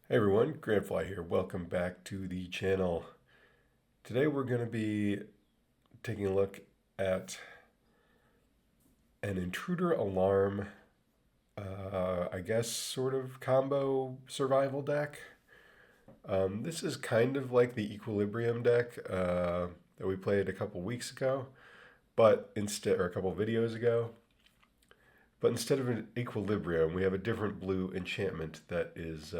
Hey everyone, Grantfly here. Welcome back to the channel. Today we're going to be taking a look at an Intruder Alarm, I guess sort of combo survival deck. This is kind of like the Equilibrium deck that we played a couple weeks ago, but instead, or a couple videos ago. But instead of an Equilibrium, we have a different blue enchantment that is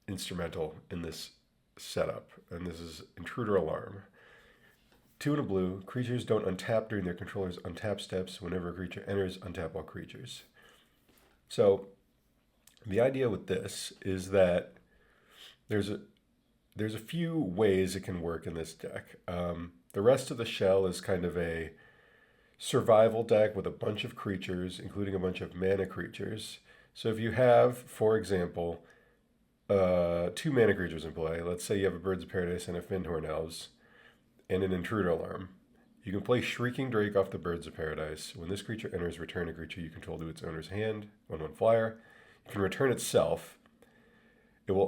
instrumental in this setup, and this is Intruder Alarm. 2 and a blue, creatures don't untap during their controller's untap steps. Whenever a creature enters, untap all creatures. So the idea with this is that there's a few ways it can work in this deck. The rest of the shell is kind of a survival deck with a bunch of creatures, including a bunch of mana creatures. So if you have, for example, 2 mana creatures in play. Let's say you have a Birds of Paradise and a Fyndhorn Elves and an Intruder Alarm. You can play Shrieking Drake off the Birds of Paradise. When this creature enters, return a creature you control to its owner's hand. 1/1 flyer. You can return itself. It will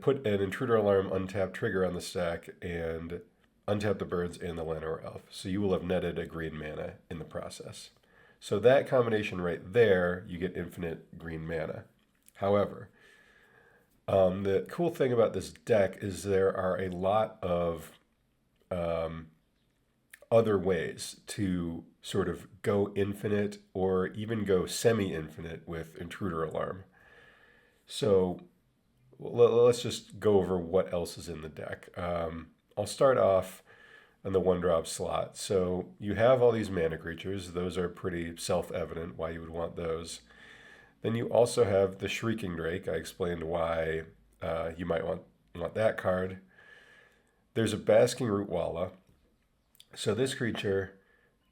put an Intruder Alarm untap trigger on the stack and untap the birds and the Llanowar Elf. So you will have netted a green mana in the process. So that combination right there, you get infinite green mana. However, the cool thing about this deck is there are a lot of other ways to sort of go infinite or even go semi-infinite with Intruder Alarm. So let's just go over what else is in the deck. I'll start off on the 1-drop slot. So you have all these mana creatures. Those are pretty self-evident why you would want those. Then you also have the Shrieking Drake. I explained why you might want that card. There's a Basking Rootwalla. So this creature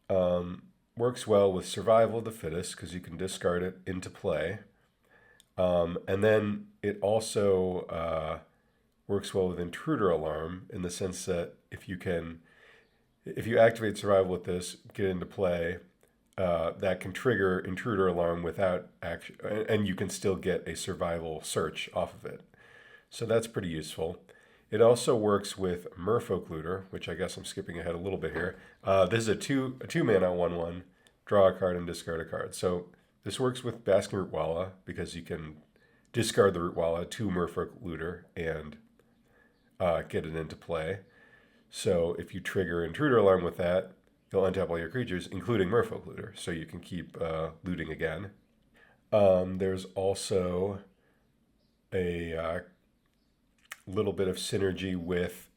works well with Survival of the Fittest because you can discard it into play. And then it also works well with Intruder Alarm in the sense that if you activate Survival with this, get into play, that can trigger Intruder Alarm without action, and you can still get a survival search off of it. So that's pretty useful. It also works with Merfolk Looter, which I guess I'm skipping ahead a little bit here. This is a two mana 1/1, draw a card and discard a card. So this works with Basking Rootwalla because you can discard the Rootwalla to Merfolk Looter and get it into play. So if you trigger Intruder Alarm with that, you'll untap all your creatures, including Merfolk Looter, so you can keep looting again. There's also a little bit of synergy with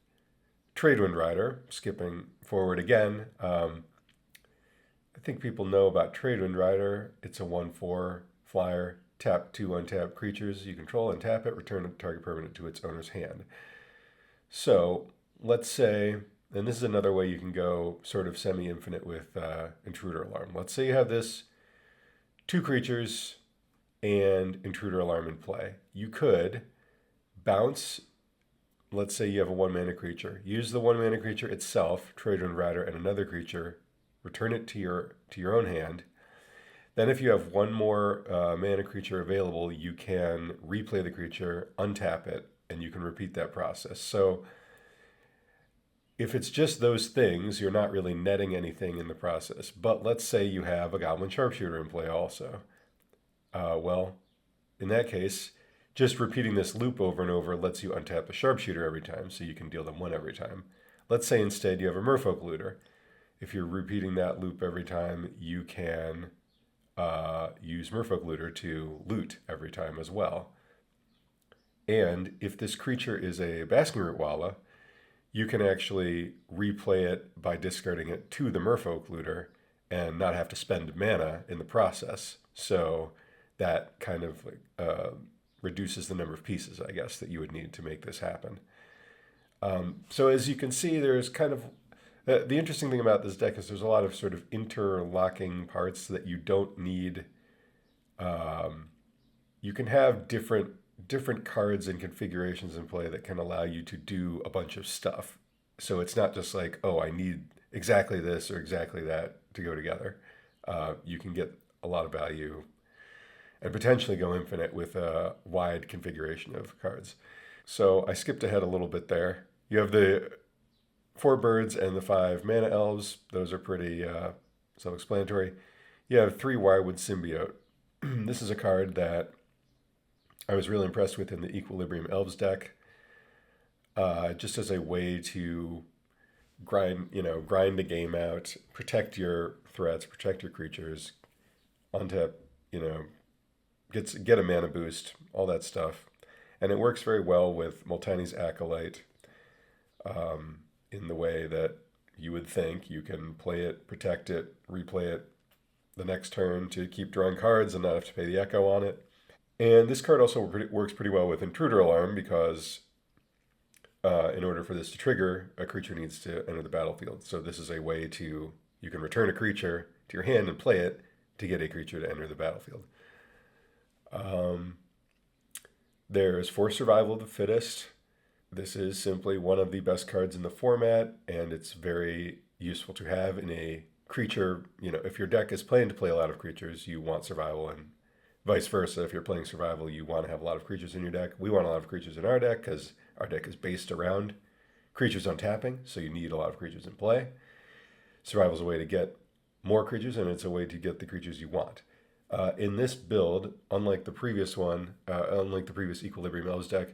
Tradewind Rider. Skipping forward again, I think people know about Tradewind Rider. It's a 1/4 flyer, tap 2 untap creatures you control and tap it, return a target permanent to its owner's hand. So let's say, and this is another way you can go sort of semi-infinite with Intruder Alarm. Let's say you have this 2 creatures and Intruder Alarm in play. You could bounce, let's say you have a 1 mana creature. Use the 1 mana creature itself, Tradewind Rider, and another creature. Return it to your own hand. Then if you have 1 more mana creature available, you can replay the creature, untap it, and you can repeat that process. So if it's just those things, you're not really netting anything in the process. But let's say you have a Goblin Sharpshooter in play also. Well, in that case, just repeating this loop over and over lets you untap the Sharpshooter every time, so you can deal them 1 every time. Let's say instead you have a Merfolk Looter. If you're repeating that loop every time, you can use Merfolk Looter to loot every time as well. And if this creature is a Basking Rootwalla, you can actually replay it by discarding it to the Merfolk Looter and not have to spend mana in the process. So that kind of reduces the number of pieces, I guess, that you would need to make this happen. So as you can see, there's kind of the interesting thing about this deck is there's a lot of sort of interlocking parts that you don't need. You can have different cards and configurations in play that can allow you to do a bunch of stuff. So it's not just like, oh, I need exactly this or exactly that to go together. You can get a lot of value and potentially go infinite with a wide configuration of cards. So I skipped ahead a little bit there. You have the 4 birds and the 5 mana elves. Those are pretty self-explanatory. You have 3 Wirewood Symbiote. This is a card that I was really impressed with in the Equilibrium Elves deck, just as a way to grind the game out, protect your threats, protect your creatures, untap, get a mana boost, all that stuff. And it works very well with Multani's Acolyte, in the way that you would think you can play it, protect it, replay it the next turn to keep drawing cards and not have to pay the echo on it. And this card also works pretty well with Intruder Alarm because in order for this to trigger, a creature needs to enter the battlefield. So this is a way you can return a creature to your hand and play it to get a creature to enter the battlefield. There's For Survival, the Fittest. This is simply one of the best cards in the format, and it's very useful to have in a creature. If your deck is planned to play a lot of creatures, you want survival, and vice versa. If you're playing survival, you want to have a lot of creatures in your deck. We want a lot of creatures in our deck because our deck is based around creatures on tapping, so you need a lot of creatures in play. Survival is a way to get more creatures, and it's a way to get the creatures you want. In this build, unlike the previous Equilibrium Elves deck,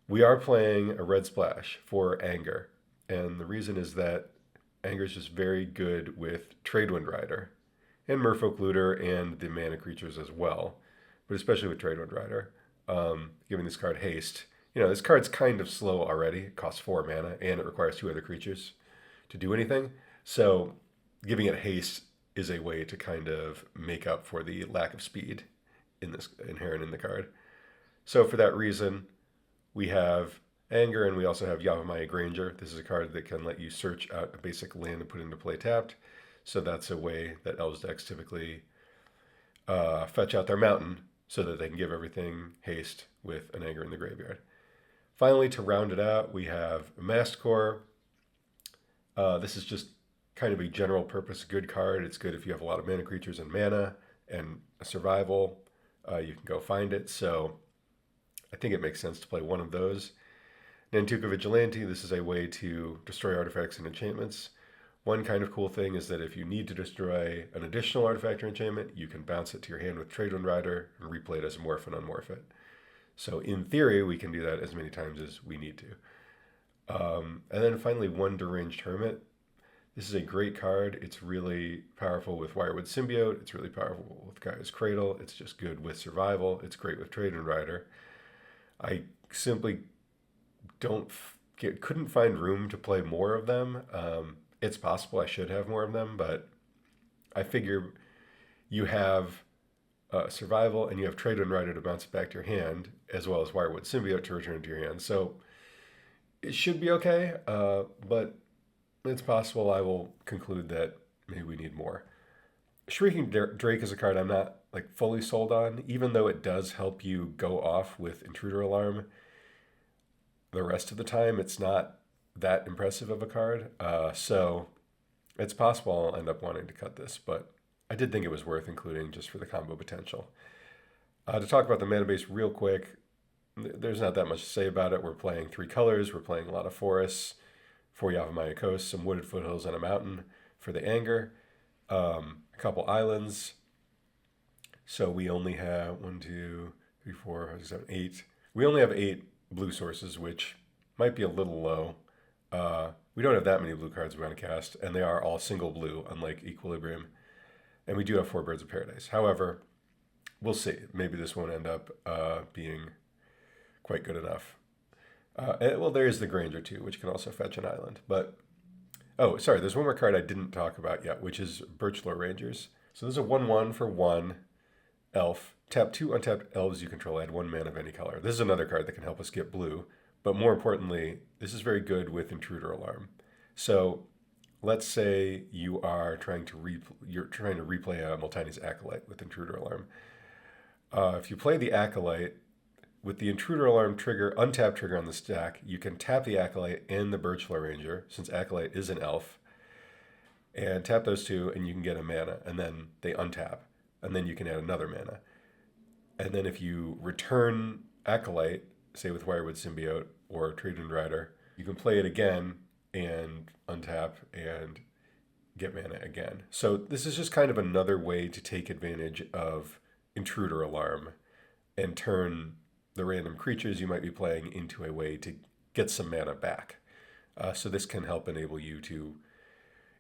we are playing a red splash for Anger. And the reason is that Anger is just very good with Tradewind Rider and Merfolk Looter and the mana creatures as well, but especially with Tradewind Rider. Giving this card haste. This card's kind of slow already. It costs 4 mana and it requires 2 other creatures to do anything. So giving it haste is a way to kind of make up for the lack of speed inherent in the card. So for that reason, we have Anger, and we also have Yavimaya Granger. This is a card that can let you search out a basic land and put into play tapped. So that's a way that Elves decks typically fetch out their mountain so that they can give everything haste with an Anger in the graveyard. Finally, to round it out, we have Masticore. This is just kind of a general purpose good card. It's good if you have a lot of mana creatures and mana and a survival. You can go find it. So I think it makes sense to play one of those. Nantuko Vigilante, this is a way to destroy artifacts and enchantments. One kind of cool thing is that if you need to destroy an additional artifact or enchantment, you can bounce it to your hand with Tradewind Rider and replay it as a morph and unmorph it. So in theory, we can do that as many times as we need to. And then finally, one Deranged Hermit. This is a great card. It's really powerful with Wirewood Symbiote. It's really powerful with Gaea's Cradle. It's just good with survival. It's great with Tradewind Rider. I simply couldn't find room to play more of them. It's possible I should have more of them, but I figure you have survival and you have Tradewind Rider to bounce it back to your hand, as well as Wirewood Symbiote to return it to your hand. So it should be okay, but it's possible I will conclude that maybe we need more. Shrieking Drake is a card I'm not fully sold on, even though it does help you go off with Intruder Alarm. The rest of the time, it's not that impressive of a card. So it's possible I'll end up wanting to cut this, but I did think it was worth including just for the combo potential. To talk about the mana base real quick, there's not that much to say about it. We're playing 3 colors. We're playing a lot of forests for Yavimaya Coast, some wooded foothills and a mountain for the Anger, a couple islands. So we only have 8. We only have 8 blue sources, which might be a little low. We don't have that many blue cards we want to cast, and they are all single blue, unlike Equilibrium. And we do have 4 Birds of Paradise. However, we'll see. Maybe this won't end up being quite good enough. There is the Granger too, which can also fetch an island. But, there's one more card I didn't talk about yet, which is Birchlore Rangers. So there's a 1/1 for 1 elf. Tap 2 untapped elves you control, add 1 mana of any color. This is another card that can help us get blue. But more importantly, this is very good with Intruder Alarm. So let's say you are trying to replay Multani's Acolyte with Intruder Alarm. If you play the Acolyte, with the Intruder Alarm untap trigger on the stack, you can tap the Acolyte and the Birchlore Ranger, since Acolyte is an elf, and tap those 2, and you can get a mana, and then they untap, and then you can add another mana. And then if you return Acolyte, say with Wirewood Symbiote or Tradewind Rider, you can play it again and untap and get mana again. So this is just kind of another way to take advantage of Intruder Alarm and turn the random creatures you might be playing into a way to get some mana back. So this can help enable you to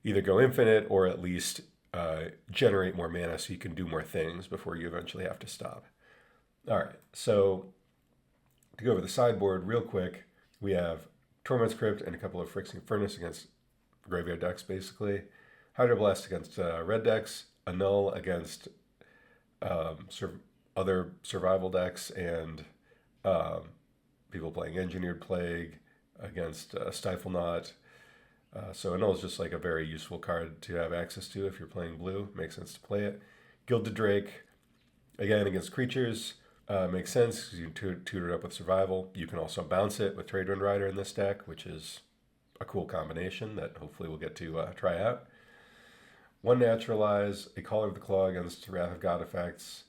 either go infinite or at least generate more mana so you can do more things before you eventually have to stop. All right, so to go over the sideboard real quick, we have Torment's Crypt and a couple of Phyrexian Furnace against graveyard decks, basically. Hydroblast against red decks, Annul against other survival decks, and people playing Engineered Plague against Stiflenought. So Annul is just like a very useful card to have access to if you're playing blue. Makes sense to play it. Gilded Drake, again against creatures. Makes sense because you can tutor it up with survival. You can also bounce it with Tradewind Rider in this deck, which is a cool combination that hopefully we'll get to try out. One Naturalize, a Caller of the Claw against Wrath of God effects,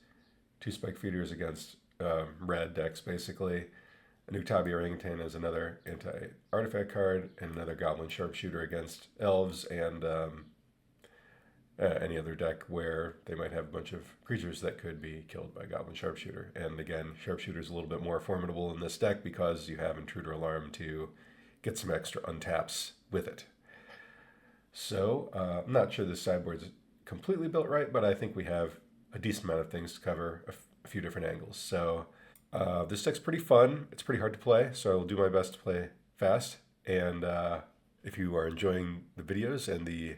2 Spike Feeders against red decks, basically. An Uktabi Orangutan is another anti-artifact card, and another Goblin Sharpshooter against elves and any other deck where they might have a bunch of creatures that could be killed by Goblin Sharpshooter. And again, Sharpshooter is a little bit more formidable in this deck because you have Intruder Alarm to get some extra untaps with it. So I'm not sure this sideboard's completely built right, but I think we have a decent amount of things to cover a few different angles. So this deck's pretty fun. It's pretty hard to play, so I'll do my best to play fast. And if you are enjoying the videos and the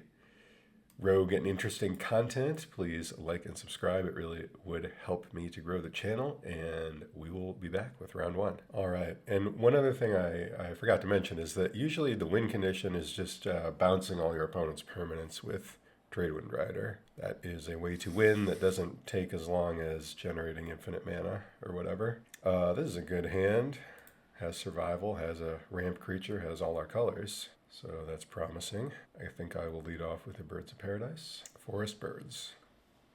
rogue and interesting content, please like and subscribe. It really would help me to grow the channel, and we will be back with round 1. All right, and one other thing I forgot to mention is that usually the win condition is just bouncing all your opponent's permanents with Tradewind Rider. That is a way to win that doesn't take as long as generating infinite mana or whatever. This is a good hand. Has survival, has a ramp creature, has all our colors. So that's promising. I think I will lead off with the Birds of Paradise. Forest Birds.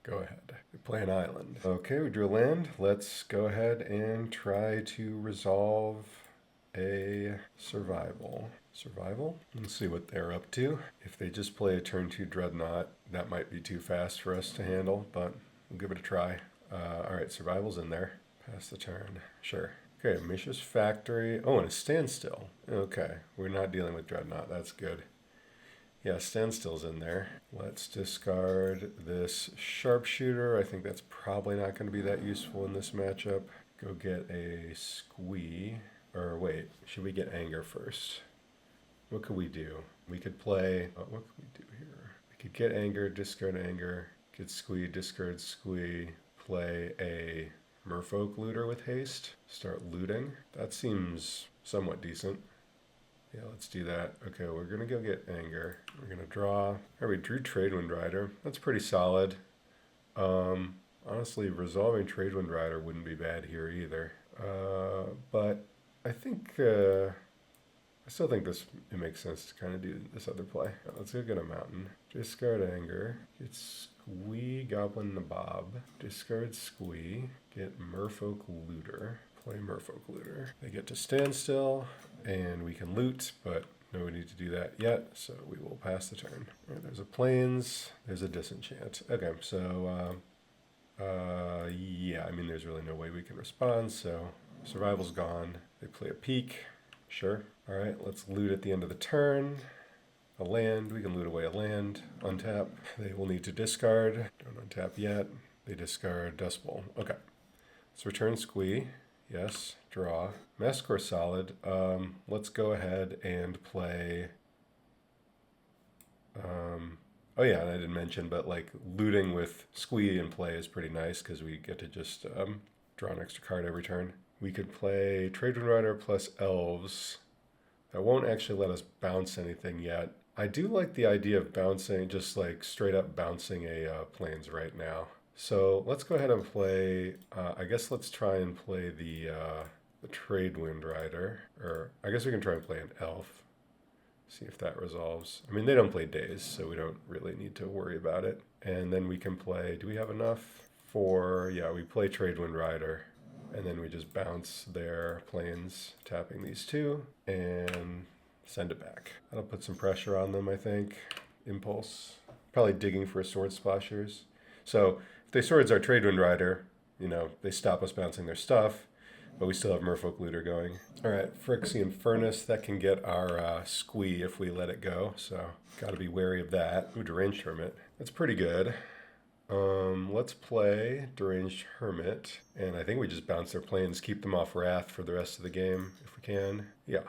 Go ahead. We play an island. Okay, we drew a land. Let's go ahead and try to resolve a survival. Survival? Let's see what they're up to. If they just play a turn 2 Dreadnought, that might be too fast for us to handle, but we'll give it a try. Alright, survival's in there. Pass the turn. Sure. Okay, Mishra's Factory. Oh, and a Standstill. Okay, we're not dealing with Dreadnought. That's good. Yeah, Standstill's in there. Let's discard this Sharpshooter. I think that's probably not going to be that useful in this matchup. Go get a Squee. Or wait, should we get Anger first? What could we do? We could play... what could we do here? We could get Anger, discard Anger, get Squee, discard Squee, play a Merfolk Looter with haste, start looting. That seems somewhat decent. Yeah, let's do that. Okay, we're going to go get Anger. We're going to draw. All right, we drew Tradewind Rider. That's pretty solid. Honestly, resolving Tradewind Rider wouldn't be bad here either. But I think... I still think it makes sense to kind of do this other play. Let's go get a mountain. Discard Anger. Get Squee, Goblin Nabob. Discard Squee. Get Merfolk Looter. Play Merfolk Looter. They get to Standstill, and we can loot, but no need to do that yet, so we will pass the turn. All right, there's a Plains. There's a Disenchant. Okay, so yeah, I mean, there's really no way we can respond, so survival's gone. They play a Peak. Sure. All right, let's loot at the end of the turn. A land, we can loot away a land. Untap. They will need to discard. Don't untap yet. They discard Dust Bowl. Okay. Let's return Squee. Yes. Draw. Masticore solid. Let's go ahead and play... oh yeah, and I didn't mention, but like looting with Squee in play is pretty nice because we get to just draw an extra card every turn. We could play Tradewind Rider plus Elves. That won't actually let us bounce anything yet. I do like the idea of bouncing, just like straight up bouncing a Plains right now. So let's go ahead and play, I guess let's try and play the Tradewind Rider. Or I guess we can try and play an Elf. See if that resolves. I mean, they don't play Daze, so we don't really need to worry about it. And then we can play, do we have enough? for, yeah, we play Tradewind Rider, and then we just bounce their planes, tapping these two, and send it back. That'll put some pressure on them, I think. Impulse. Probably digging for sword splashers. So if they swords our Tradewind Rider, you know, they stop us bouncing their stuff, but we still have Merfolk Looter going. All right, Phyrexian Furnace, that can get our Squee if we let it go, so got to be wary of that. Ooh, Deranged Hermit. That's pretty good. Let's play Deranged Hermit, and I think we just bounce their planes, keep them off Wrath for the rest of the game if we can. Yeah,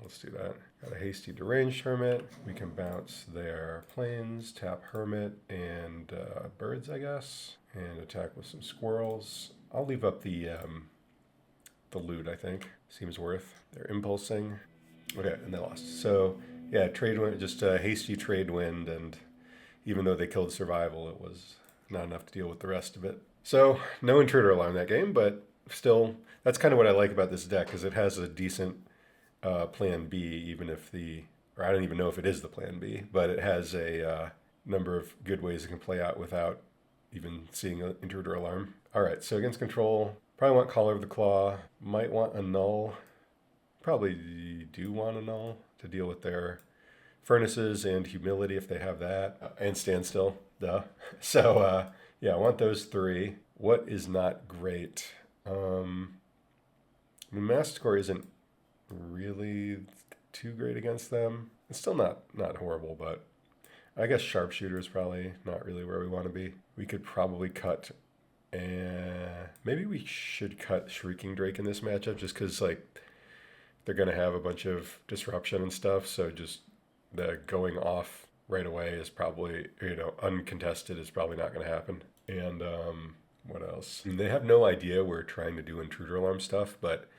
let's do that. Got a hasty Deranged Hermit. We can bounce their planes, tap Hermit and birds, I guess, and attack with some squirrels. I'll leave up the loot, I think. Seems worth. They're impulsing. Okay, and they lost. So, yeah, Tradewind, just a hasty Tradewind, and even though they killed Survival, it was not enough to deal with the rest of it. So, no Intruder Alarm that game, but still, that's kind of what I like about this deck, is it has a decent plan B, even if or I don't even know if it is the plan B, but it has a number of good ways it can play out without even seeing an Intruder Alarm. All right, so against control, probably want Collar of the Claw, might want a Null, probably do want a Null to deal with their Furnaces and Humility if they have that, and Standstill, duh. So, yeah, I want those three. What is not great? I mean, Masticore isn't really too great against them. It's still not horrible, but I guess Sharpshooter is probably not really where we want to be. We could probably cut, maybe we should cut Shrieking Drake in this matchup, just because like they're gonna have a bunch of disruption and stuff. So just the going off right away is probably, you know, uncontested is probably not gonna happen. And what else? I mean, they have no idea we're trying to do Intruder Alarm stuff, but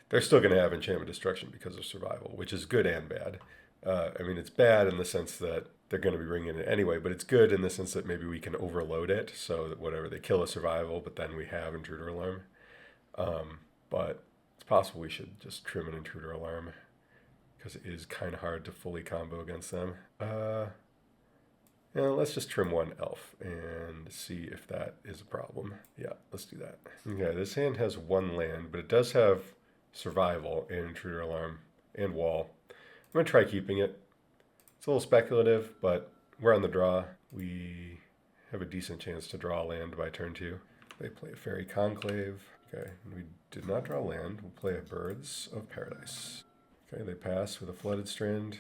they're still going to have Enchantment Destruction because of Survival, which is good and bad. I mean, it's bad in the sense that they're going to be bringing it anyway, but it's good in the sense that maybe we can overload it so that whatever, they kill a Survival, but then we have Intruder Alarm. But it's possible we should just trim an Intruder Alarm because it is kind of hard to fully combo against them. Yeah, let's just trim one elf and see if that is a problem. Yeah, let's do that. Okay, this hand has one land, but it does have Survival and Intruder Alarm and Wall. I'm going to try keeping it. It's a little speculative, but we're on the draw. We have a decent chance to draw land by turn 2. They play a Fairy Conclave. Okay, we did not draw land. We'll play a Birds of Paradise. Okay, they pass with a Flooded Strand.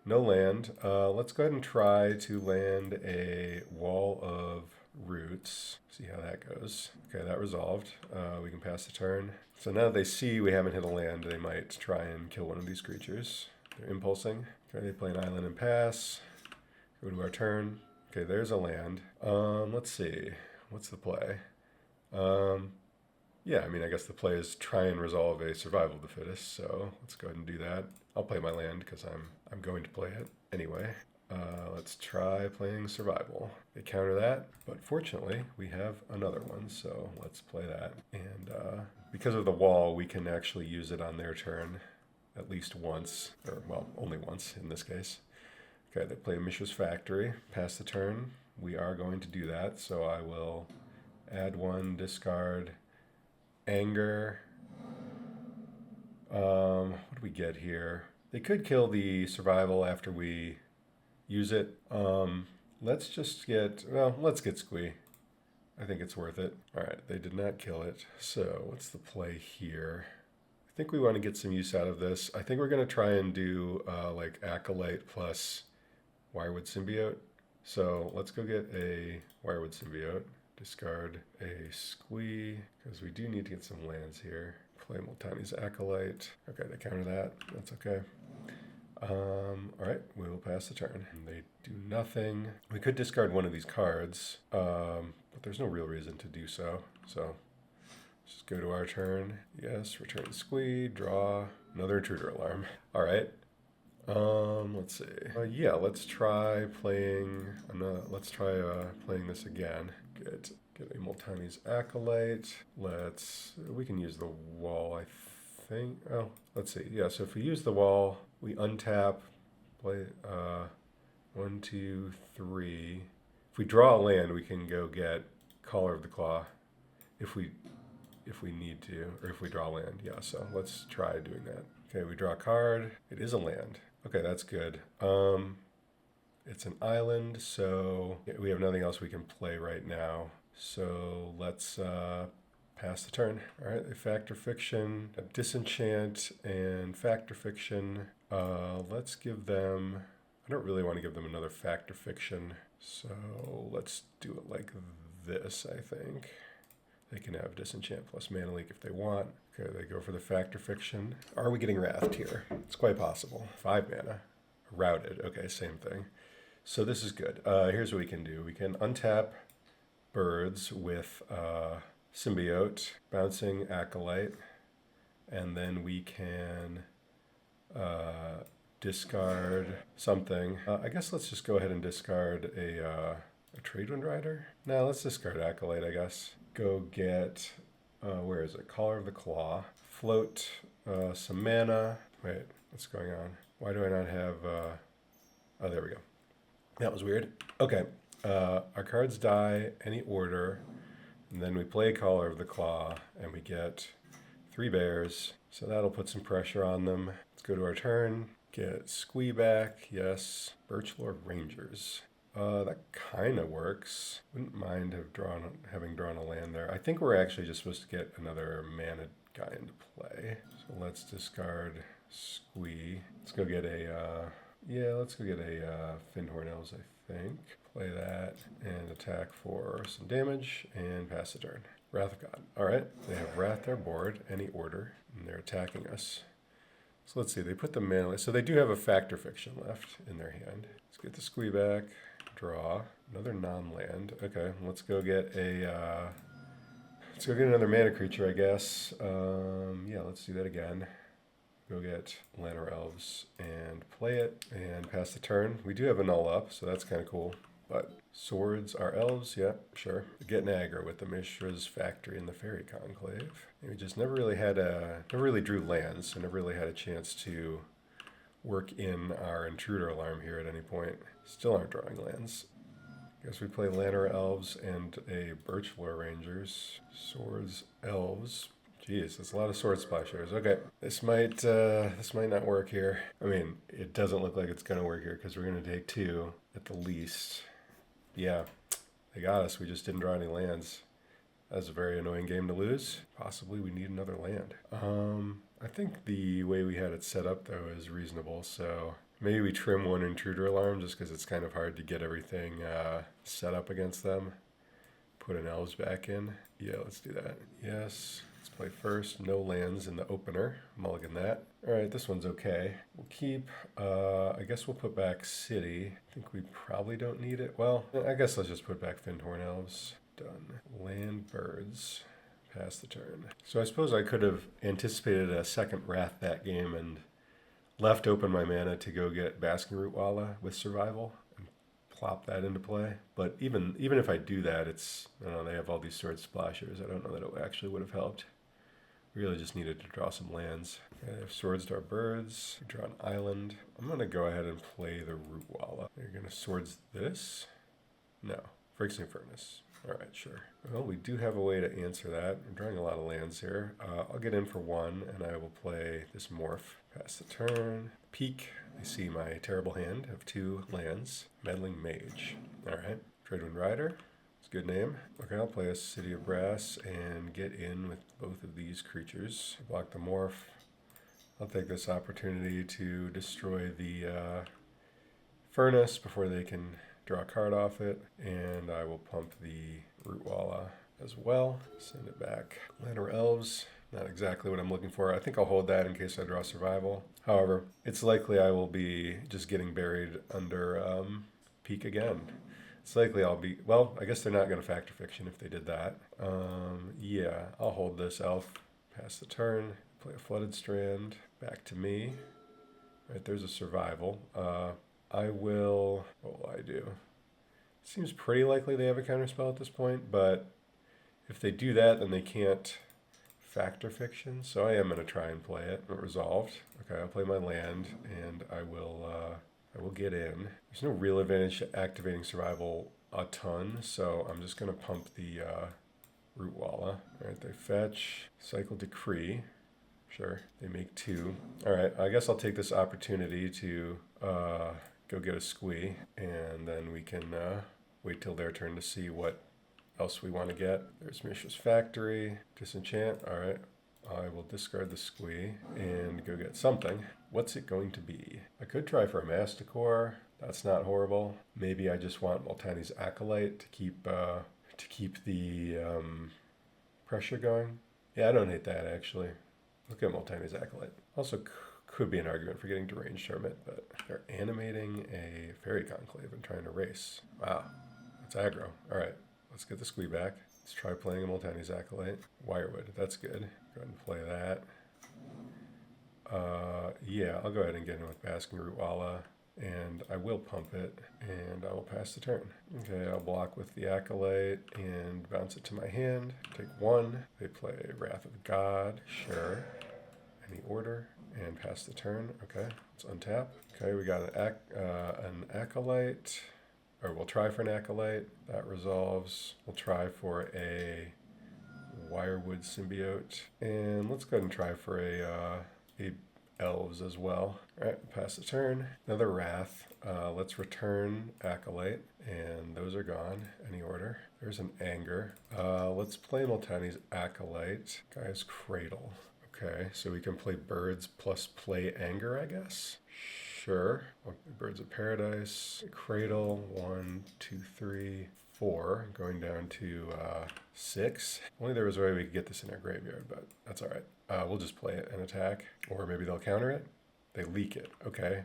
No land. Let's go ahead and try to land a Wall of Roots. See how that goes. Okay, that resolved. We can pass the turn. So now that they see we haven't hit a land, they might try and kill one of these creatures. They're impulsing. Okay, they play an island and pass. Go to our turn. Okay, there's a land. Let's see. What's the play? Yeah, I mean, I guess the play is try and resolve a Survival of the Fittest, so let's go ahead and do that. I'll play my land because I'm going to play it anyway. Let's try playing Survival. They counter that, but fortunately we have another one, so let's play that. And because of the wall, we can actually use it on their turn at least once, or well, only once in this case. Okay, they play Mishra's Factory, pass the turn. We are going to do that, so I will add one, discard, Anger. What do we get here? They could kill the Survival after we use it. Let's just get, well, let's get Squee. I think it's worth it. All right, they did not kill it. So what's the play here? I think we want to get some use out of this. I think we're going to try and do like Acolyte plus Wirewood Symbiote. So let's go get a Wirewood Symbiote. Discard a Squee, because we do need to get some lands here. Play Multani's Acolyte. Okay, they counter that. That's okay. All right, we will pass the turn. They do nothing. We could discard one of these cards, but there's no real reason to do so. So let's just go to our turn. Yes, return Squee, draw another Intruder Alarm. All right. Let's see. Yeah, let's try playing playing this again. Get a Multani's Acolyte. We can use the wall, I think. Oh, let's see. Yeah, so if we use the wall, we untap, play 1, 2, 3. If we draw a land, we can go get Caller of the Claw if we need to, or if we draw land. Yeah, so let's try doing that. Okay, we draw a card. It is a land. Okay, that's good. It's an island, so we have nothing else we can play right now. So let's pass the turn. All right, they Factor Fiction, a Disenchant, and Factor Fiction. Let's give them, I don't really want to give them another Factor Fiction, so let's do it like this, I think. They can have Disenchant plus Mana Leak if they want. Okay, they go for the Factor Fiction. Are we getting Wrathed here? It's quite possible. 5 mana. Routed. Okay, same thing. So this is good. Here's what we can do. We can untap birds with Symbiote, bouncing Acolyte, and then we can discard something. I guess let's just go ahead and discard a Tradewind Rider. No, let's discard Acolyte, I guess. Go get, where is it? Caller of the Claw. Float some mana. Wait, what's going on? Why do I not have, oh, there we go. That was weird. Okay, our cards die any order, and then we play Caller of the Claw, and we get 3 bears. So that'll put some pressure on them. Let's go to our turn. Get Squee back. Yes. Birchlore Rangers. That kind of works. Wouldn't mind having drawn a land there. I think we're actually just supposed to get another mana guy into play. So let's discard Squee. Let's go get a, let's go get a Fyndhorn Elves, I think. Play that and attack for some damage and pass the turn. Wrath of God. All right, they have Wrath their board, any order, and they're attacking us. So let's see, they put the mana, so they do have a Factor Fiction left in their hand. Let's get the Squee back, draw, another non-land. Okay, let's go get a, let's go get another mana creature, I guess. Yeah, let's do that again. Go get Llanowar Elves and play it and pass the turn. We do have a null up, so that's kind of cool. But swords are elves, yeah, sure. Getting aggro with the Mishra's Factory and the Fairy Conclave. And we just never really drew lands, so never really had a chance to work in our Intruder Alarm here at any point. Still aren't drawing lands. Guess we play Llanowar Elves and a Birchlore Rangers. Swords, elves. Jeez, that's a lot of sword splashers. Okay, this might not work here. I mean, it doesn't look like it's gonna work here because we're gonna take 2 at the least. Yeah, they got us. We just didn't draw any lands. That's a very annoying game to lose. Possibly we need another land. I think the way we had it set up though is reasonable. So maybe we trim 1 Intruder Alarm just because it's kind of hard to get everything set up against them. Put an elves back in. Yeah, let's do that. Yes. Let's play first. No lands in the opener. Mulligan that. All right, this one's okay. We'll keep, I guess we'll put back City. I think we probably don't need it. Well, I guess let's just put back Fyndhorn Elves. Done. Land birds. Pass the turn. So I suppose I could have anticipated a second Wrath that game and left open my mana to go get Basking Rootwalla with Survival and plop that into play. But even if I do that, it's, I don't know, they have all these sword splashers. I don't know that it actually would have helped. We really just needed to draw some lands. Okay, they have swords to our birds. We draw an island. I'm going to go ahead and play the Rootwalla. They're going to swords this? No. Phyrexian Furnace. All right, sure. Well, we do have a way to answer that. I'm drawing a lot of lands here. I'll get in for 1, and I will play this Morph. Pass the turn. Peek. I see my terrible hand of 2 lands. Meddling Mage. All right. Tradewind Rider. It's a good name. Okay, I'll play a City of Brass and get in with both of these creatures. Block the Morph. I'll take this opportunity to destroy the Furnace before they can draw a card off it, and I will pump the Rootwalla as well. Send it back. Llanowar Elves, not exactly what I'm looking for. I think I'll hold that in case I draw Survival. However, it's likely I will be just getting buried under Peak again. It's likely I'll be, well, I guess they're not going to Factor Fiction if they did that. Yeah, I'll hold this elf. Pass the turn. Play a Flooded Strand. Back to me. Right, there's a Survival. I will, what will I do? It seems pretty likely they have a counterspell at this point, but if they do that, then they can't Factor Fiction. So I am going to try and play it. Resolved. Okay, I'll play my land, and I will get in. There's no real advantage to activating Survival a ton, so I'm just going to pump the Rootwalla. Alright, they fetch, cycle Decree. Sure, they make 2. Alright, I guess I'll take this opportunity to go get a Squee, and then we can wait till their turn to see what else we want to get. There's Mishra's Factory, Disenchant. Alright, I will discard the Squee and go get something. What's it going to be? I could try for a Masticore. That's not horrible. Maybe I just want Multani's Acolyte to keep the pressure going. Yeah, I don't hate that actually. Look at Multani's Acolyte. Also could be an argument for getting Deranged Hermit, but they're animating a Fairy Conclave and trying to race. Wow, that's aggro. All right, let's get the Squee back. Let's try playing a Multani's Acolyte. Wirewood, that's good. Go ahead and play that. Yeah, I'll go ahead and get in with Basking Rootwalla, and I will pump it, and I will pass the turn. Okay, I'll block with the Acolyte and bounce it to my hand. Take 1. They play Wrath of God. Sure. Any order, and pass the turn. Okay, let's untap. Okay, we got an Acolyte, or we'll try for an Acolyte. That resolves. We'll try for a Wirewood Symbiote, and let's go ahead and try for a Elves as well. All right, pass the turn. Another Wrath. Let's return Acolyte, and those are gone. Any order. There's an Anger. Let's play Multani's Acolyte. Guy's Cradle. Okay, so we can play birds plus play Anger, I guess. Sure. Birds of Paradise. Cradle. 1, 2, 3, 4. Going down to 6. Only there was a way we could get this in our graveyard, but that's all right. We'll just play it and attack, or maybe they'll counter it. They leak it. Okay,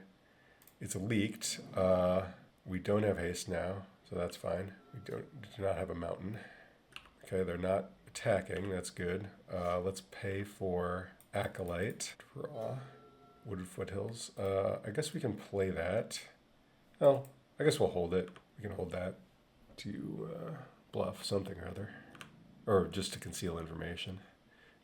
it's leaked. We don't have haste now, so that's fine. We do not have a mountain. Okay, they're not attacking. That's good. Let's pay for Acolyte. Draw. Wooded Foothills. I guess we can play that. Oh, I guess we'll hold it. We can hold that to bluff something or other, or just to conceal information.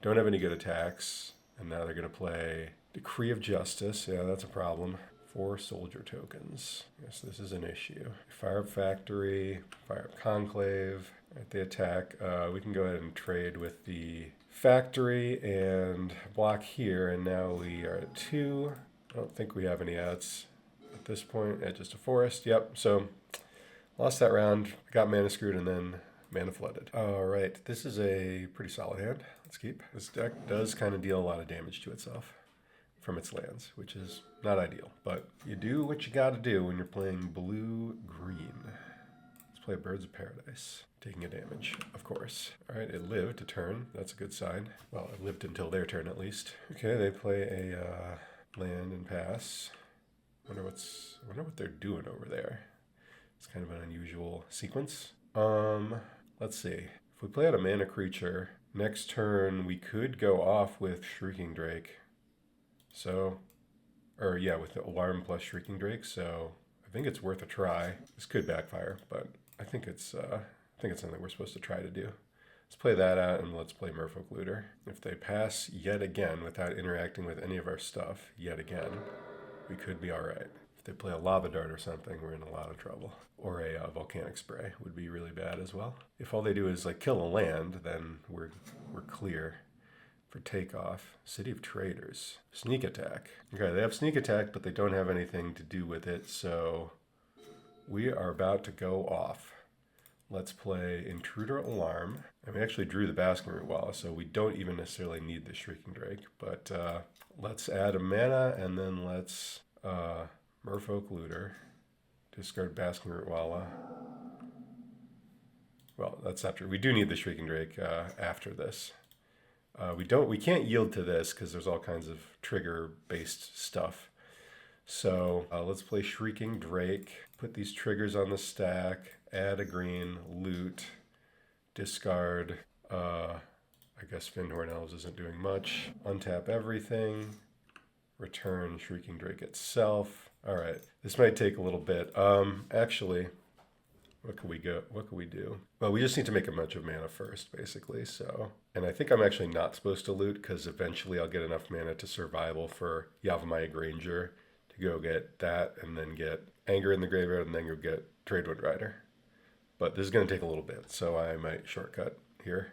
Don't have any good attacks, and now they're going to play Decree of Justice. Yeah, that's a problem. 4 soldier tokens. Yes, this is an issue. Fire up Factory, fire up Conclave. Right, they attack. We can go ahead and trade with the Factory and block here, and now we are at 2. I don't think we have any outs at this point. Yeah, just a forest. Yep, so lost that round. Got mana screwed and then mana flooded. All right, this is a pretty solid hand. Let's keep. This deck does kind of deal a lot of damage to itself from its lands, which is not ideal, but you do what you got to do when you're playing blue-green. Let's play Birds of Paradise, taking a damage, of course. All right, it lived a turn. That's a good sign. Well, it lived until their turn at least. Okay, they play a land and pass. Wonder what they're doing over there. It's kind of an unusual sequence. Let's see. If we play out a mana creature, next turn we could go off with Shrieking Drake. So, or yeah, with the Alarm plus Shrieking Drake. So I think it's worth a try. This could backfire, but I think it's something we're supposed to try to do. Let's play that out, and let's play Merfolk Looter. If they pass yet again without interacting with any of our stuff yet again, we could be all right. If they play a Lava Dart or something, we're in a lot of trouble. Or a Volcanic Spray would be really bad as well. If all they do is like kill a land, then we're clear for takeoff. City of Traders. Sneak Attack. Okay, they have Sneak Attack, but they don't have anything to do with it, so we are about to go off. Let's play Intruder Alarm. And we actually drew the Basking Rootwalla, so we don't even necessarily need the Shrieking Drake. But let's add a mana, and then let's Merfolk Looter. Discard Basking Rootwalla. Well, that's not true. We do need the Shrieking Drake after this. We can't yield to this because there's all kinds of trigger-based stuff. So let's play Shrieking Drake. Put these triggers on the stack. Add a green. Loot. Discard. I guess Fyndhorn Elves isn't doing much. Untap everything. Return Shrieking Drake itself. All right, this might take a little bit. Actually, what could we do? Well, we just need to make a bunch of mana first, basically. So, and I think I'm actually not supposed to loot because eventually I'll get enough mana to survival for Yavimaya Granger to go get that, and then get Anger in the graveyard, and then go get Tradewind Rider. But this is going to take a little bit, so I might shortcut here.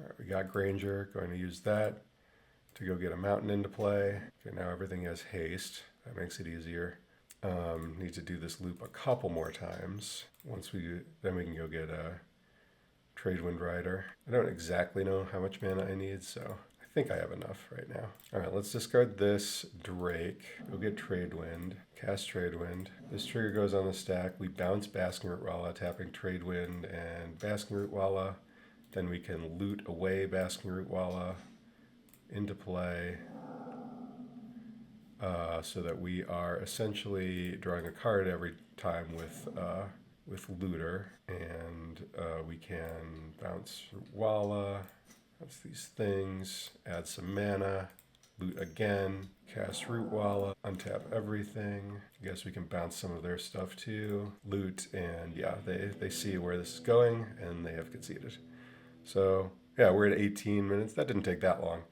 All right, we got Granger, going to use that to go get a mountain into play. Okay, now everything has haste. That makes it easier. Need to do this loop a couple more times. Then we can go get a Tradewind Rider. I don't exactly know how much mana I need, so I think I have enough right now. All right, let's discard this Drake. Go get Tradewind. Cast Tradewind. This trigger goes on the stack. We bounce Basking Rootwalla, tapping Tradewind and Basking Rootwalla. Then we can loot away Basking Rootwalla into play, so that we are essentially drawing a card every time with Looter, and we can bounce Rootwalla, bounce these things, add some mana, loot again, cast Rootwalla, untap everything. I guess we can bounce some of their stuff too, loot, and yeah, they see where this is going and they have conceded. So yeah, we're at 18 minutes. That didn't take that long.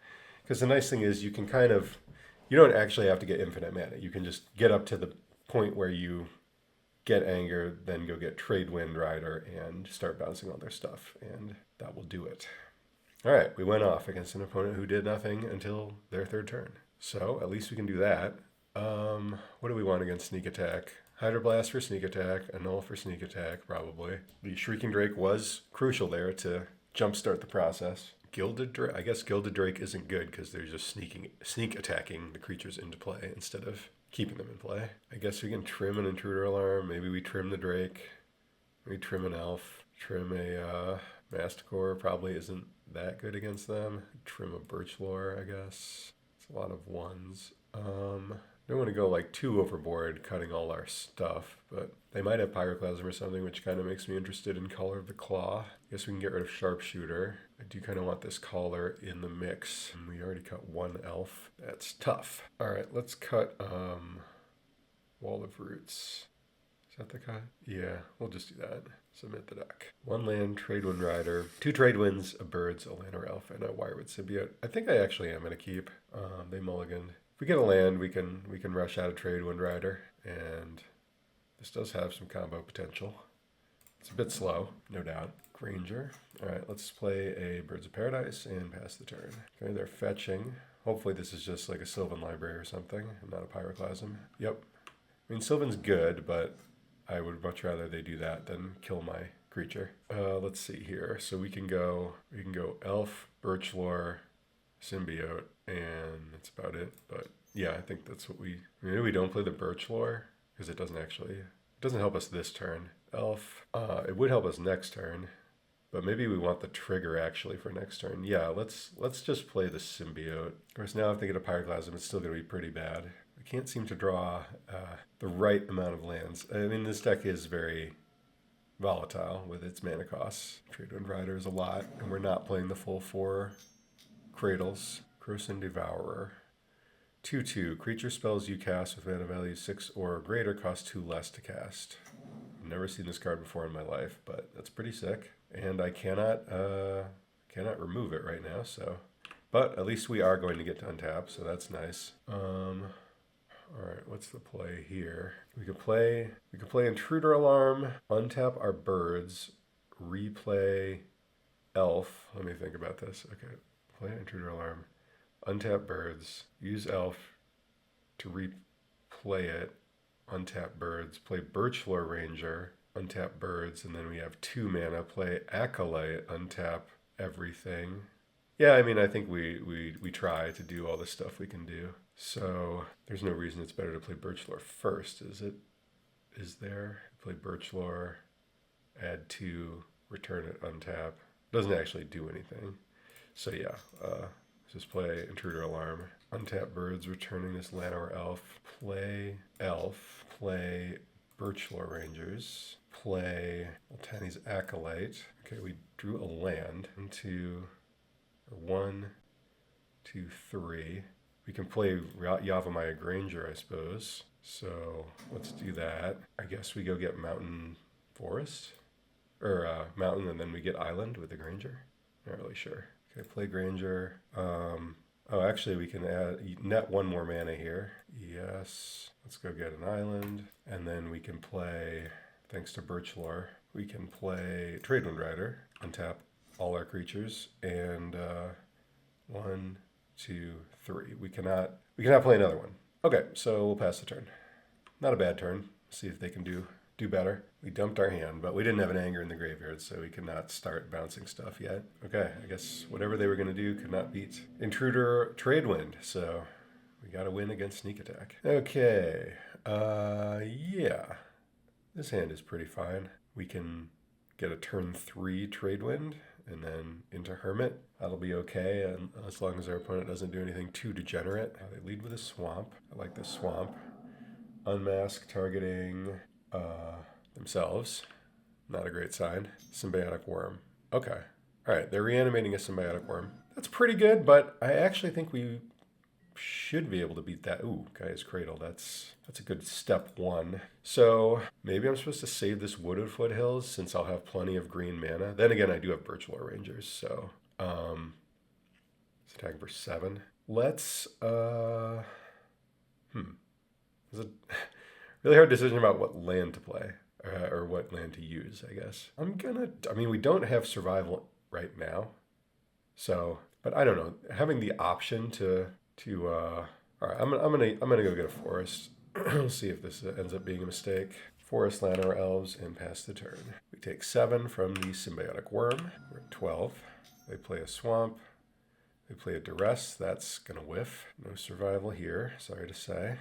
Because the nice thing is you don't actually have to get infinite mana. You can just get up to the point where you get anger, then go get Tradewind Rider and start bouncing all their stuff, and that will do it. All right, we went off against an opponent who did nothing until their third turn. So at least we can do that. What do we want against sneak attack? Hydroblast for sneak attack, Annul for sneak attack, probably. The Shrieking Drake was crucial there to jumpstart the process. Gilded Drake, I guess Gilded Drake isn't good because they're just sneak attacking the creatures into play instead of keeping them in play. I guess we can trim an Intruder Alarm. Maybe we trim the Drake. Maybe trim an Elf. Trim a Masticore. Probably isn't that good against them. Trim a Birchlore, I guess. It's a lot of ones. Don't want to go like too overboard cutting all our stuff, but they might have Pyroclasm or something, which kind of makes me interested in Collar of the Claw. I guess we can get rid of Sharpshooter. I do kind of want this collar in the mix. We already cut one elf. That's tough. All right, let's cut Wall of Roots. Is that the cut? Yeah, we'll just do that. Submit the deck. One land, Tradewind Rider, 2 Tradewinds, a Birds, a Llanowar Elf, and a Wirewood Symbiote. I think I actually am going to keep. They mulliganed. If we get a land, we can rush out a Tradewind Rider, and this does have some combo potential. It's a bit slow, no doubt. Granger. All right, let's play a Birds of Paradise and pass the turn. Okay, they're fetching. Hopefully this is just like a Sylvan Library or something, and not a Pyroclasm. Yep. I mean, Sylvan's good, but I would much rather they do that than kill my creature. Let's see here. So we can go Elf, Birchlore, Symbiote, and that's about it. But yeah, I think that's what maybe we don't play the Birchlore because it doesn't help us this turn. Elf, it would help us next turn, but maybe we want the trigger actually for next turn. Yeah, let's just play the Symbiote. Of course, now if they get a Pyroclasm, it's still going to be pretty bad. I can't seem to draw the right amount of lands. I mean, this deck is very volatile with its mana costs. Tradewind Rider is a lot, and we're not playing the full 4 Cradles. Krosan Devourer. 2/2. Creature spells you cast with mana value 6 or greater cost 2 less to cast. I've never seen this card before in my life, but that's pretty sick. And I cannot remove it right now, so. But at least we are going to get to untap, so that's nice. All right, what's the play here? We could play Intruder Alarm, untap our Birds, replay Elf. Let me think about this. Okay, play Intruder Alarm, untap Birds, use Elf to replay it, untap Birds, play Birchlore Ranger, untap Birds, and then we have 2 mana, play Acolyte, untap everything. Yeah, I mean, I think we try to do all the stuff we can do. So there's no reason it's better to play Birchlore first, is it? Is there? Play Birchlore, add 2, return it, untap. Doesn't actually do anything. So yeah, just play Intruder Alarm. Untap Birds, returning this Llanowar Elf. Play Elf. Play Birchlore Rangers. Play Multani's Acolyte. Okay, we drew a land into Or 1, 2, 3. We can play Yavimaya Granger, I suppose. So let's do that. I guess we go get Mountain Forest? Or Mountain, and then we get Island with the Granger? Not really sure. Okay, play Granger. Oh, actually, we can net one more mana here. Yes. Let's go get an Island. And then we can play, thanks to Birchlore, we can play Tradewind Rider, untap all our creatures, and 1, 2, 3. We cannot play another one. Okay, so we'll pass the turn. Not a bad turn. See if they can do better. We dumped our hand, but we didn't have an anger in the graveyard, so we could not start bouncing stuff yet. Okay, I guess whatever they were going to do could not beat Intruder Tradewind, so we got to win against Sneak Attack. Okay, yeah. This hand is pretty fine. We can get a turn 3 Tradewind and then into Hermit. That'll be okay, and as long as our opponent doesn't do anything too degenerate. They lead with a Swamp. I like this Swamp. Unmask targeting themselves. Not a great sign. Symbiotic Worm. Okay. All right, they're reanimating a Symbiotic Worm. That's pretty good, but I actually think we should be able to beat that. Ooh, Gaia's Cradle. That's a good step 1. So maybe I'm supposed to save this Wooded Foothills since I'll have plenty of green mana. Then again, I do have Birchlore Rangers, so it's attacking for 7. Let's It's a really hard decision about what land to play, or what land to use, I guess. We don't have survival right now, so, but I don't know. Having the option to all right, I'm gonna go get a forest. We'll see if this ends up being a mistake. Forest, Llanowar Elves, and pass the turn. We take 7 from the Symbiotic Worm. We're at 12. They play a Swamp. They play a Duress. That's gonna whiff. No survival here, sorry to say.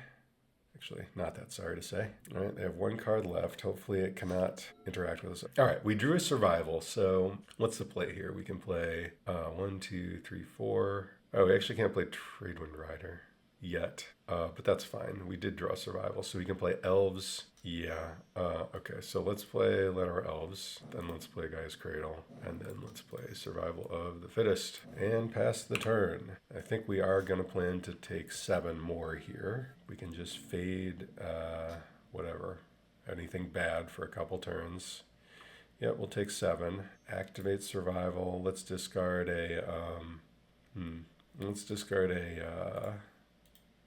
Actually, not that sorry to say. All right, they have 1 card left. Hopefully it cannot interact with us. All right, we drew a survival, so what's the play here? We can play 1, 2, 3, 4. Oh, we actually can't play Tradewind Rider yet, but that's fine. We did draw survival, so we can play Elves. Yeah, okay, so let's play Llanowar Elves, then let's play Gaia's Cradle, and then let's play Survival of the Fittest, and pass the turn. I think we are going to plan to take 7 more here. We can just fade, whatever, anything bad for a couple turns. Yep, we'll take 7. Activate Survival. Let's discard a,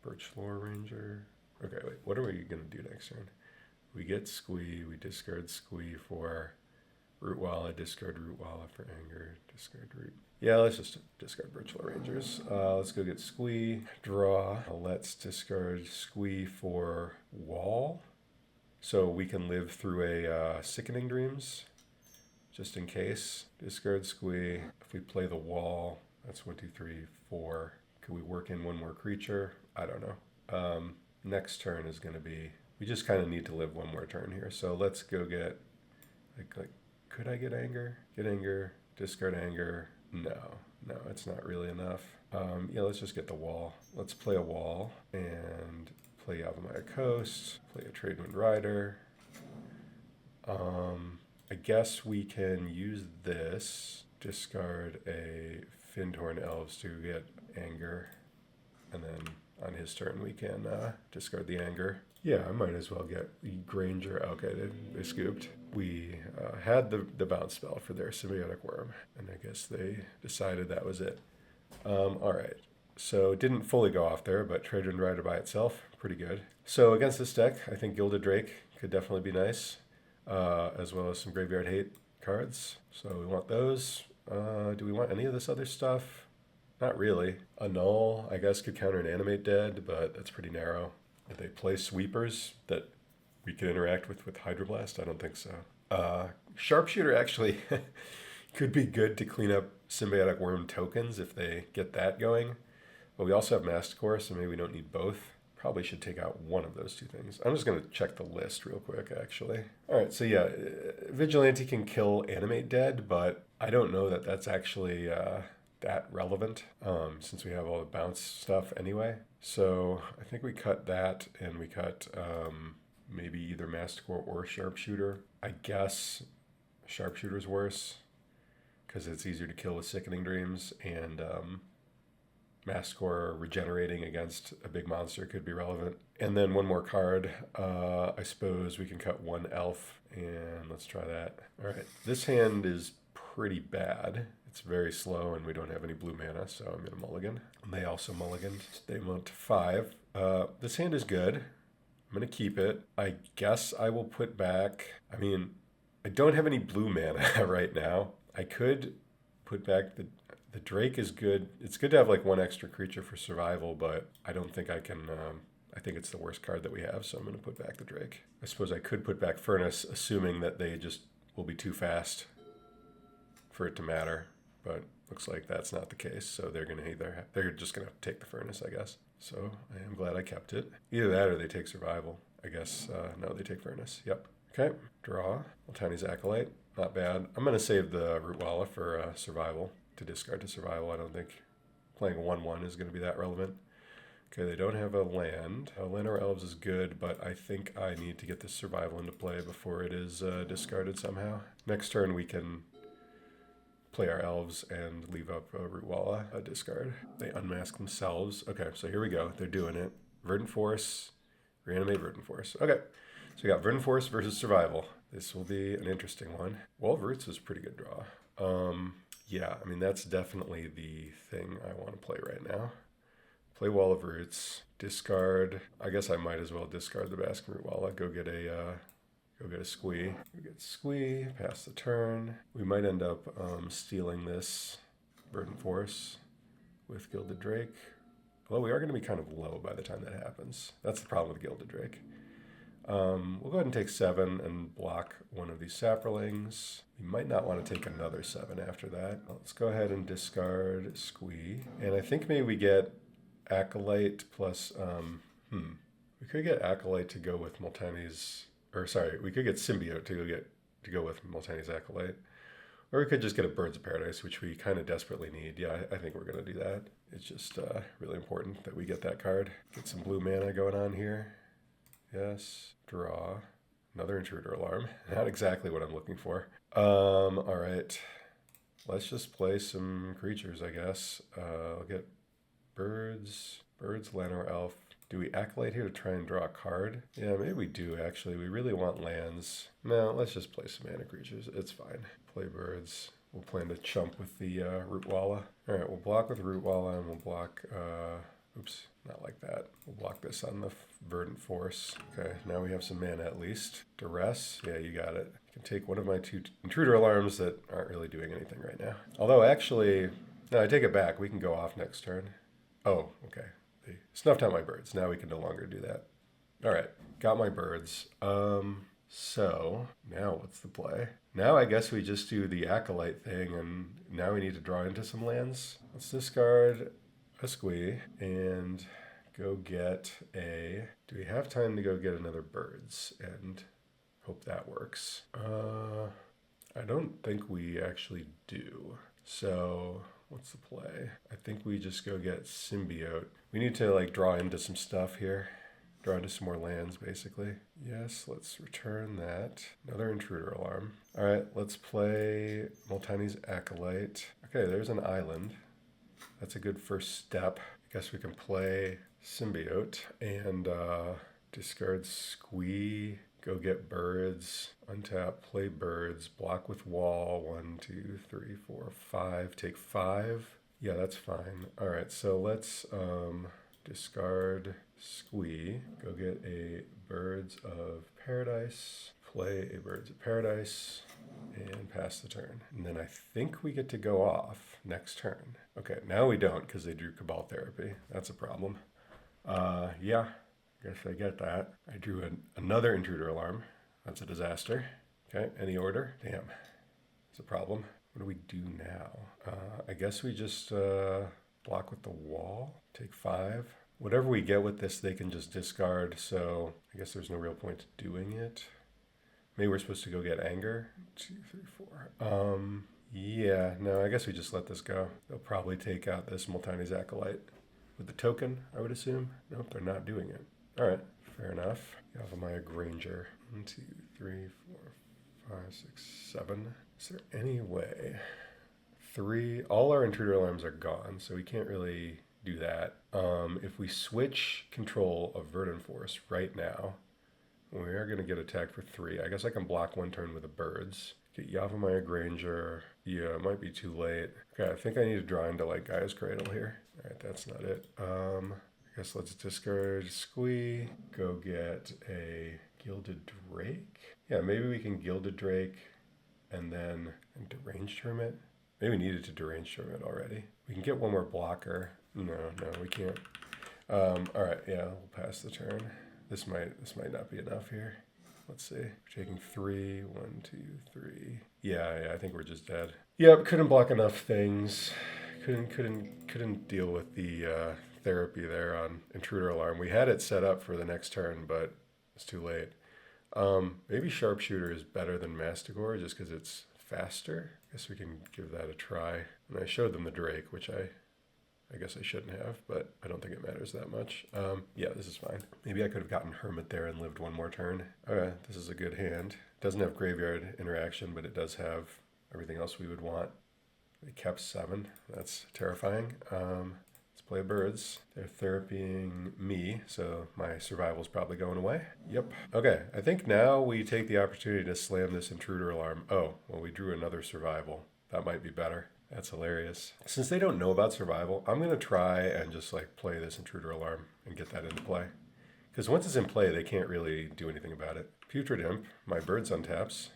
Birchlore Ranger. Okay, wait, what are we going to do next turn? We get Squee, we discard Squee for Rootwalla, discard Rootwalla for Anger, discard Root. Yeah, let's just discard Birchlore Rangers. Let's go get Squee, draw. Let's discard Squee for Wall, so we can live through a Sickening Dreams, just in case. Discard Squee. If we play the Wall, that's 1, 2, 3, 4. Could we work in 1 more creature? I don't know. Next turn is going to be, we just kind of need to live 1 more turn here. So let's go get, like, could I get Anger? Get Anger, discard Anger. No, it's not really enough. Yeah, let's just get the Wall. Let's play a Wall and play Yavimaya Coast, play a Tradewind Rider. I guess we can use this, discard a Fyndhorn Elves to get Anger, and then on his turn we can discard the Anger. Yeah, I might as well get Granger. Okay, they scooped. We had the bounce spell for their Symbiotic Worm, and I guess they decided that was it. All right, so it didn't fully go off there, but Tradewind Rider by itself, pretty good. So against this deck, I think Gilded Drake could definitely be nice, as well as some Graveyard Hate cards. So we want those. Do we want any of this other stuff? Not really. A Null, I guess, could counter an Animate Dead, but that's pretty narrow. Did they play Sweepers that we could interact with Hydroblast? I don't think so. Sharpshooter actually could be good to clean up Symbiotic Worm tokens if they get that going. But we also have Masticore, so maybe we don't need both. Probably should take out one of those 2 things. I'm just going to check the list real quick, actually. All right, so yeah, Vigilante can kill Animate Dead, but I don't know that that's actually that relevant, since we have all the bounce stuff anyway. So I think we cut that, and we cut maybe either Masticore or Sharpshooter. I guess Sharpshooter's worse. because it's easier to kill with Sickening Dreams, and Masticore regenerating against a big monster could be relevant. And then one more card. I suppose we can cut one elf, and let's try that. All right, this hand is pretty bad. It's very slow, and we don't have any blue mana, so I'm going to mulligan. And they also mulliganed. They went to 5. This hand is good. I'm going to keep it. I guess I will put back... I mean, I don't have any blue mana right now. I could put back the Drake is good. It's good to have like one extra creature for survival, but I don't think I can... I think it's the worst card that we have, so I'm going to put back the Drake. I suppose I could put back Furnace, assuming that they just will be too fast for it to matter, but looks like that's not the case, so they're going to they're just going to take the Furnace, I guess. So I am glad I kept it. Either that or they take Survival. I guess, no, they take Furnace. Yep. Okay, draw. Multani's Acolyte. Not bad. I'm going to save the Rootwalla for Survival, to discard to Survival. I don't think playing a 1/1 is going to be that relevant. Okay, they don't have a land. Llanowar Elves is good, but I think I need to get this Survival into play before it is discarded somehow. Next turn we can play our Elves and leave up a Rootwalla, a discard. They unmask themselves. Okay, so here we go. They're doing it. Verdant Force, reanimate Verdant Force. Okay, so we got Verdant Force versus Survival. This will be an interesting one. Wall of Roots is a pretty good draw. Yeah, I mean, that's definitely the thing I want to play right now. Play Wall of Roots, discard. I guess I might as well discard the Basking Rootwalla. Go get a Squee. We get Squee, pass the turn. We might end up stealing this Verdant Force with Gilded Drake. Although we are going to be kind of low by the time that happens. That's the problem with Gilded Drake. We'll go ahead and take 7 and block one of these Saprolings. We might not want to take another 7 after that. Let's go ahead and discard Squee. And I think maybe we get Acolyte plus, we could get Acolyte to go with Multani's, or sorry, we could get Symbiote to go with Multani's Acolyte. Or we could just get a Birds of Paradise, which we kind of desperately need. Yeah, I think we're going to do that. It's just really important that we get that card. Get some blue mana going on here. Yes, draw. Another Intruder Alarm. Not exactly what I'm looking for. All right. Let's just play some creatures, I guess. I'll get Birds, Llanowar Elf. Do we Acolyte here to try and draw a card? Yeah, maybe we do, actually. We really want lands. No, let's just play some mana creatures. It's fine. Play Birds. We'll plan to chump with the Rootwalla. All right, we'll block with Rootwalla, and we'll block... oops, not like that. We'll block this on the Verdant Force. Okay, now we have some mana at least. Duress, yeah, you got it. I can take one of my 2 Intruder Alarms that aren't really doing anything right now. Although, actually, no, I take it back. We can go off next turn. Oh, okay. They snuffed out my birds. Now we can no longer do that. All right, got my birds. So now what's the play? Now I guess we just do the Acolyte thing, and now we need to draw into some lands. Let's discard a Squee and go get a... Do we have time to go get another Birds and hope that works? I don't think we actually do. So what's the play? I think we just go get Symbiote. We need to like draw into some stuff here. Draw into some more lands, basically. Yes, let's return that. Another Intruder Alarm. All right, let's play Multani's Acolyte. Okay, there's an island. That's a good first step. I guess we can play Symbiote and discard Squee. Go get Birds. Untap, play Birds. Block with Wall. 1, 2, 3, 4, 5. Take 5. Yeah, that's fine. All right, so let's discard Squee. Go get a Birds of Paradise. Play a Birds of Paradise. And pass the turn. And then I think we get to go off next turn. Okay, now we don't because they drew Cabal Therapy. That's a problem. Yeah, guess I get that. I drew another Intruder Alarm. That's a disaster. Okay, any order? Damn, it's a problem. What do we do now? I guess we just block with the Wall. Take 5. Whatever we get with this, they can just discard. So I guess there's no real point to doing it. Maybe we're supposed to go get Anger. 2, 3, 4. Yeah, no, I guess we just let this go. They'll probably take out this Multani's Acolyte with the token, I would assume. Nope, they're not doing it. All right, fair enough. Yavimaya Granger. 1, 2, 3, 4, 5, 6, 7. Is there any way 3. All our intruder alarms are gone, so we can't really do that. If we switch control of Verdant Force right now, we are going to get attacked for 3. I guess I can block 1 turn with the birds. Get Yavimaya Granger. Yeah, it might be too late. Okay, I think I need to draw into like Gaea's Cradle here. All right, that's not it. I guess let's discard Squee. Go get a Gilded Drake. Yeah, maybe we can Gilded Drake and then Deranged Hermit. Maybe we needed to Deranged Hermit already. We can get one more blocker. No, we can't. All right, yeah, we'll pass the turn. This might not be enough here. Let's see. We're taking 3. 1, 2, 3. Yeah, I think we're just dead. Yep, couldn't block enough things. Couldn't deal with the therapy there on Intruder Alarm. We had it set up for the next turn, but it's too late. Maybe Sharpshooter is better than Masticore just because it's faster. I guess we can give that a try. And I showed them the Drake, which I guess I shouldn't have, but I don't think it matters that much. Yeah, this is fine. Maybe I could have gotten Hermit there and lived one more turn. Okay, this is a good hand. It doesn't have graveyard interaction, but it does have everything else we would want. They kept 7. That's terrifying. Let's play birds. They're therapying me, so my survival's probably going away. Yep. Okay, I think now we take the opportunity to slam this Intruder Alarm. Oh, well, we drew another survival. That might be better. That's hilarious. Since they don't know about survival, I'm going to try and just like play this Intruder Alarm and get that into play. Because once it's in play, they can't really do anything about it. Putrid Imp, my birds untaps.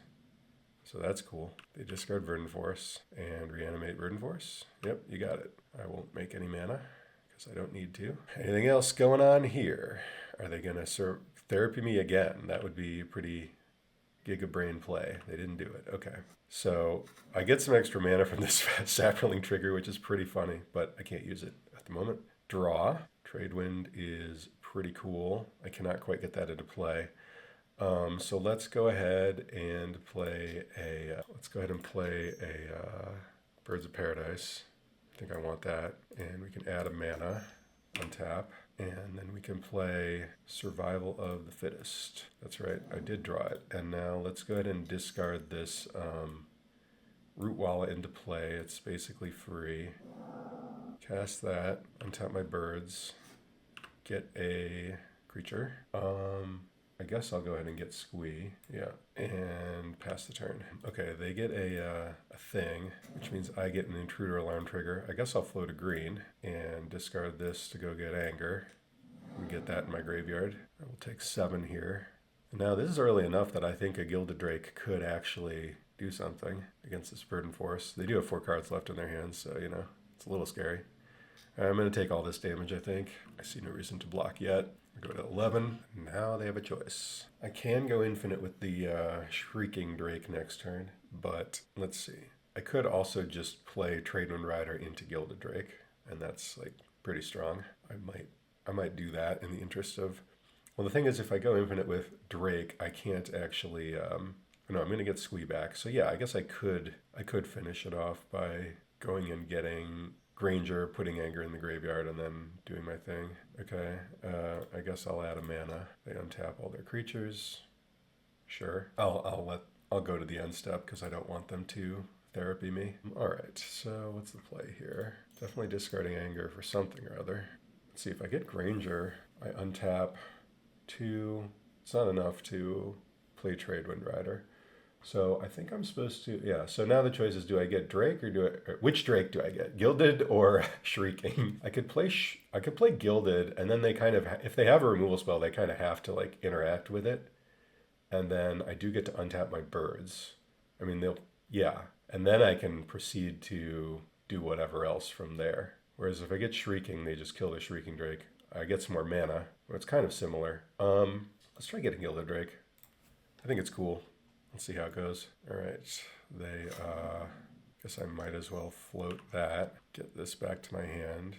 So that's cool. They discard Verdant Force and reanimate Verdant Force. Yep, you got it. I won't make any mana because I don't need to. Anything else going on here? Are they going to therapy me again? That would be a pretty giga-brain play. They didn't do it. Okay. So I get some extra mana from this Saproling trigger, which is pretty funny, but I can't use it at the moment. Draw. Tradewind is pretty cool. I cannot quite get that into play. So let's go ahead and play a Birds of Paradise. I think I want that. And we can add a mana on tap. And then we can play Survival of the Fittest. That's right, I did draw it. And now let's go ahead and discard this Rootwalla into play. It's basically free. Cast that, untap my birds, get a creature. I guess I'll go ahead and get Squee, yeah, and pass the turn. Okay, they get a thing, which means I get an Intruder Alarm trigger. I guess I'll float a green and discard this to go get Anger and get that in my graveyard. I will take 7 here. Now this is early enough that I think a Gilded Drake could actually do something against this Verdant Force. They do have 4 cards left in their hands, so you know, it's a little scary. I'm going to take all this damage, I think. I see no reason to block yet. I go to 11. Now they have a choice. I can go infinite with the Shrieking Drake next turn, but let's see. I could also just play Tradewind Rider into Gilded Drake, and that's like pretty strong. I might do that in the interest of... Well, the thing is, if I go infinite with Drake, I can't actually... No, I'm going to get Squee back. So yeah, I guess I could finish it off by going and getting Granger, putting Anger in the graveyard, and then doing my thing. Okay, I guess I'll add a mana. They untap all their creatures. Sure. I'll go to the end step because I don't want them to therapy me. All right, so what's the play here? Definitely discarding Anger for something or other. Let's see, if I get Granger, I untap 2. It's not enough to play Tradewind Rider. So I think I'm supposed to, yeah. So now the choice is, do I get Drake or which Drake do I get? Gilded or Shrieking? I could play Gilded, and then they kind of, if they have a removal spell, they kind of have to like interact with it. And then I do get to untap my birds. I mean, and then I can proceed to do whatever else from there. Whereas if I get Shrieking, they just kill the Shrieking Drake. I get some more mana, but it's kind of similar. Let's try getting Gilded Drake. I think it's cool. Let's see how it goes. All right, they, guess I might as well float that. Get this back to my hand.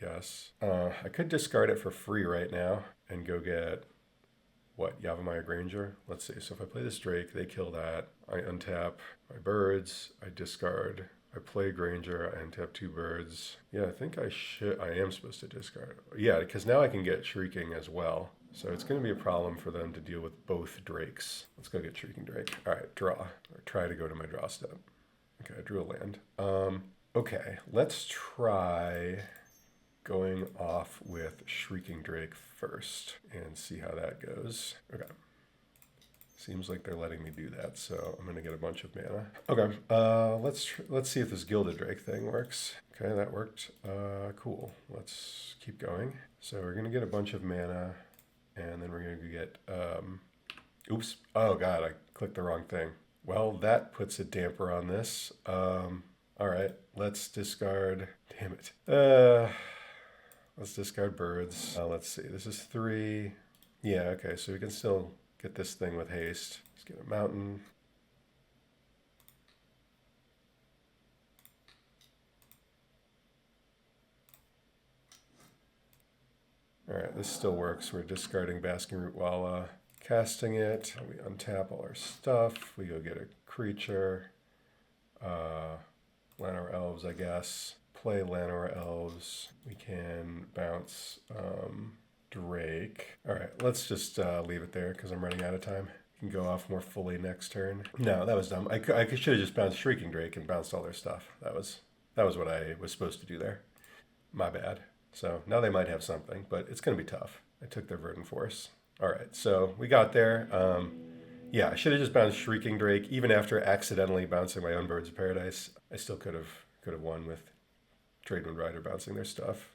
Yes. I could discard it for free right now and go get, Yavimaya Granger? Let's see. So if I play this Drake, they kill that. I untap my birds. I discard. I play Granger. I untap 2 birds. Yeah, I think I am supposed to discard. Yeah, because now I can get Shrieking as well. So it's going to be a problem for them to deal with both Drakes. Let's go get Shrieking Drake. All right, draw. Or try to go to my draw step. Okay, I drew a land. Okay, let's try going off with Shrieking Drake first and see how that goes. Okay. Seems like they're letting me do that, so I'm gonna get a bunch of mana. Okay, let's see if this Gilded Drake thing works. Okay, that worked. Cool. Let's keep going. So we're gonna get a bunch of mana, and then we're gonna get. Oops. Oh God, I clicked the wrong thing. Well, that puts a damper on this. All right, let's discard. Damn it. Let's discard birds. Let's see. This is 3. Yeah. Okay. So we can still get this thing with haste. Let's get a mountain. All right, this still works. We're discarding Basking Rootwalla, casting it. We untap all our stuff. We go get a creature. Llanowar Elves, I guess. Play Llanowar Elves. We can bounce Drake. All right, let's just leave it there because I'm running out of time. Can go off more fully next turn. No, that was dumb. I should have just bounced Shrieking Drake and bounced all their stuff. That was what I was supposed to do there. My bad. So now they might have something, but it's going to be tough. I took their Verdant Force. All right, so we got there. Yeah, I should have just bounced Shrieking Drake. Even after accidentally bouncing my own Birds of Paradise, I still could have won with Tradewind Rider bouncing their stuff.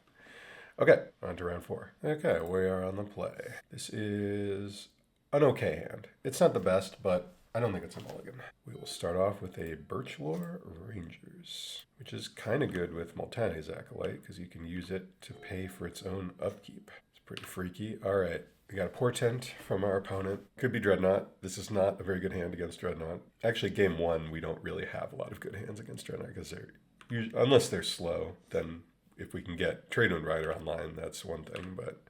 Okay, on to round 4. Okay, we are on the play. This is an okay hand. It's not the best, but I don't think it's a mulligan. We will start off with a Birchlore Rangers, which is kind of good with Multani's Acolyte because you can use it to pay for its own upkeep. It's pretty freaky. All right, we got a Portent from our opponent. Could be Dreadnought. This is not a very good hand against Dreadnought. Actually, game 1, we don't really have a lot of good hands against Dreadnought because they're usually, unless they're slow, then if we can get Tradewind Rider online, that's one thing, but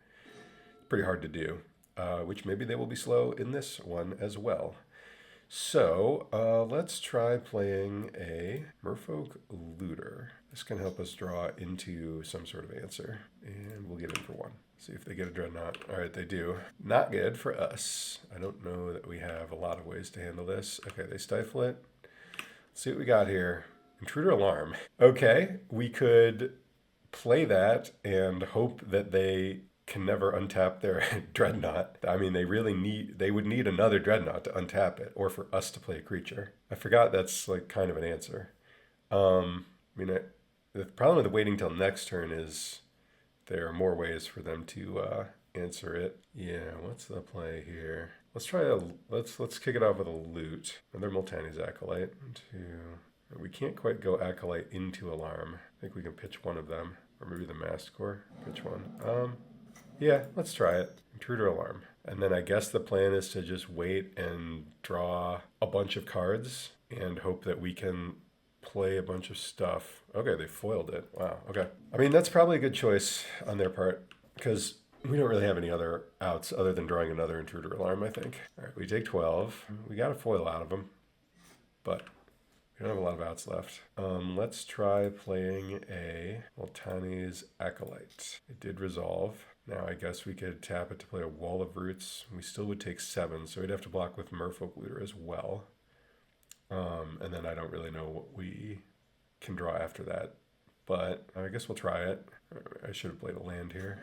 it's pretty hard to do, which maybe they will be slow in this one as well. So let's try playing a Merfolk Looter. This can help us draw into some sort of answer, and we'll get in for 1. See if they get a Dreadnought. All right, they do. Not good for us. I don't know that we have a lot of ways to handle this. Okay, they stifle it. Let's see what we got here. Intruder Alarm. Okay, we could play that and hope that they can never untap their Dreadnought. I mean, they would need another Dreadnought to untap it, or for us to play a creature. I forgot that's like kind of an answer. The problem with waiting till next turn is there are more ways for them to answer it. Yeah, what's the play here? Let's kick it off with a loot. Another Multani's Acolyte. We can't quite go Acolyte into Alarm. I think we can pitch one of them, or maybe the Masticore. Pitch one. Yeah, let's try it. Intruder Alarm. And then I guess the plan is to just wait and draw a bunch of cards and hope that we can play a bunch of stuff. Okay, they foiled it. Wow, okay. I mean, that's probably a good choice on their part because we don't really have any other outs other than drawing another Intruder Alarm, I think. All right, we take 12. We got a foil out of them, but we don't have a lot of outs left. Let's try playing a Multani's Acolyte. It did resolve. Now I guess we could tap it to play a Wall of Roots. We still would take 7, so we'd have to block with Merfolk Looter as well. And then I don't really know what we can draw after that. But I guess we'll try it. I should have played a land here.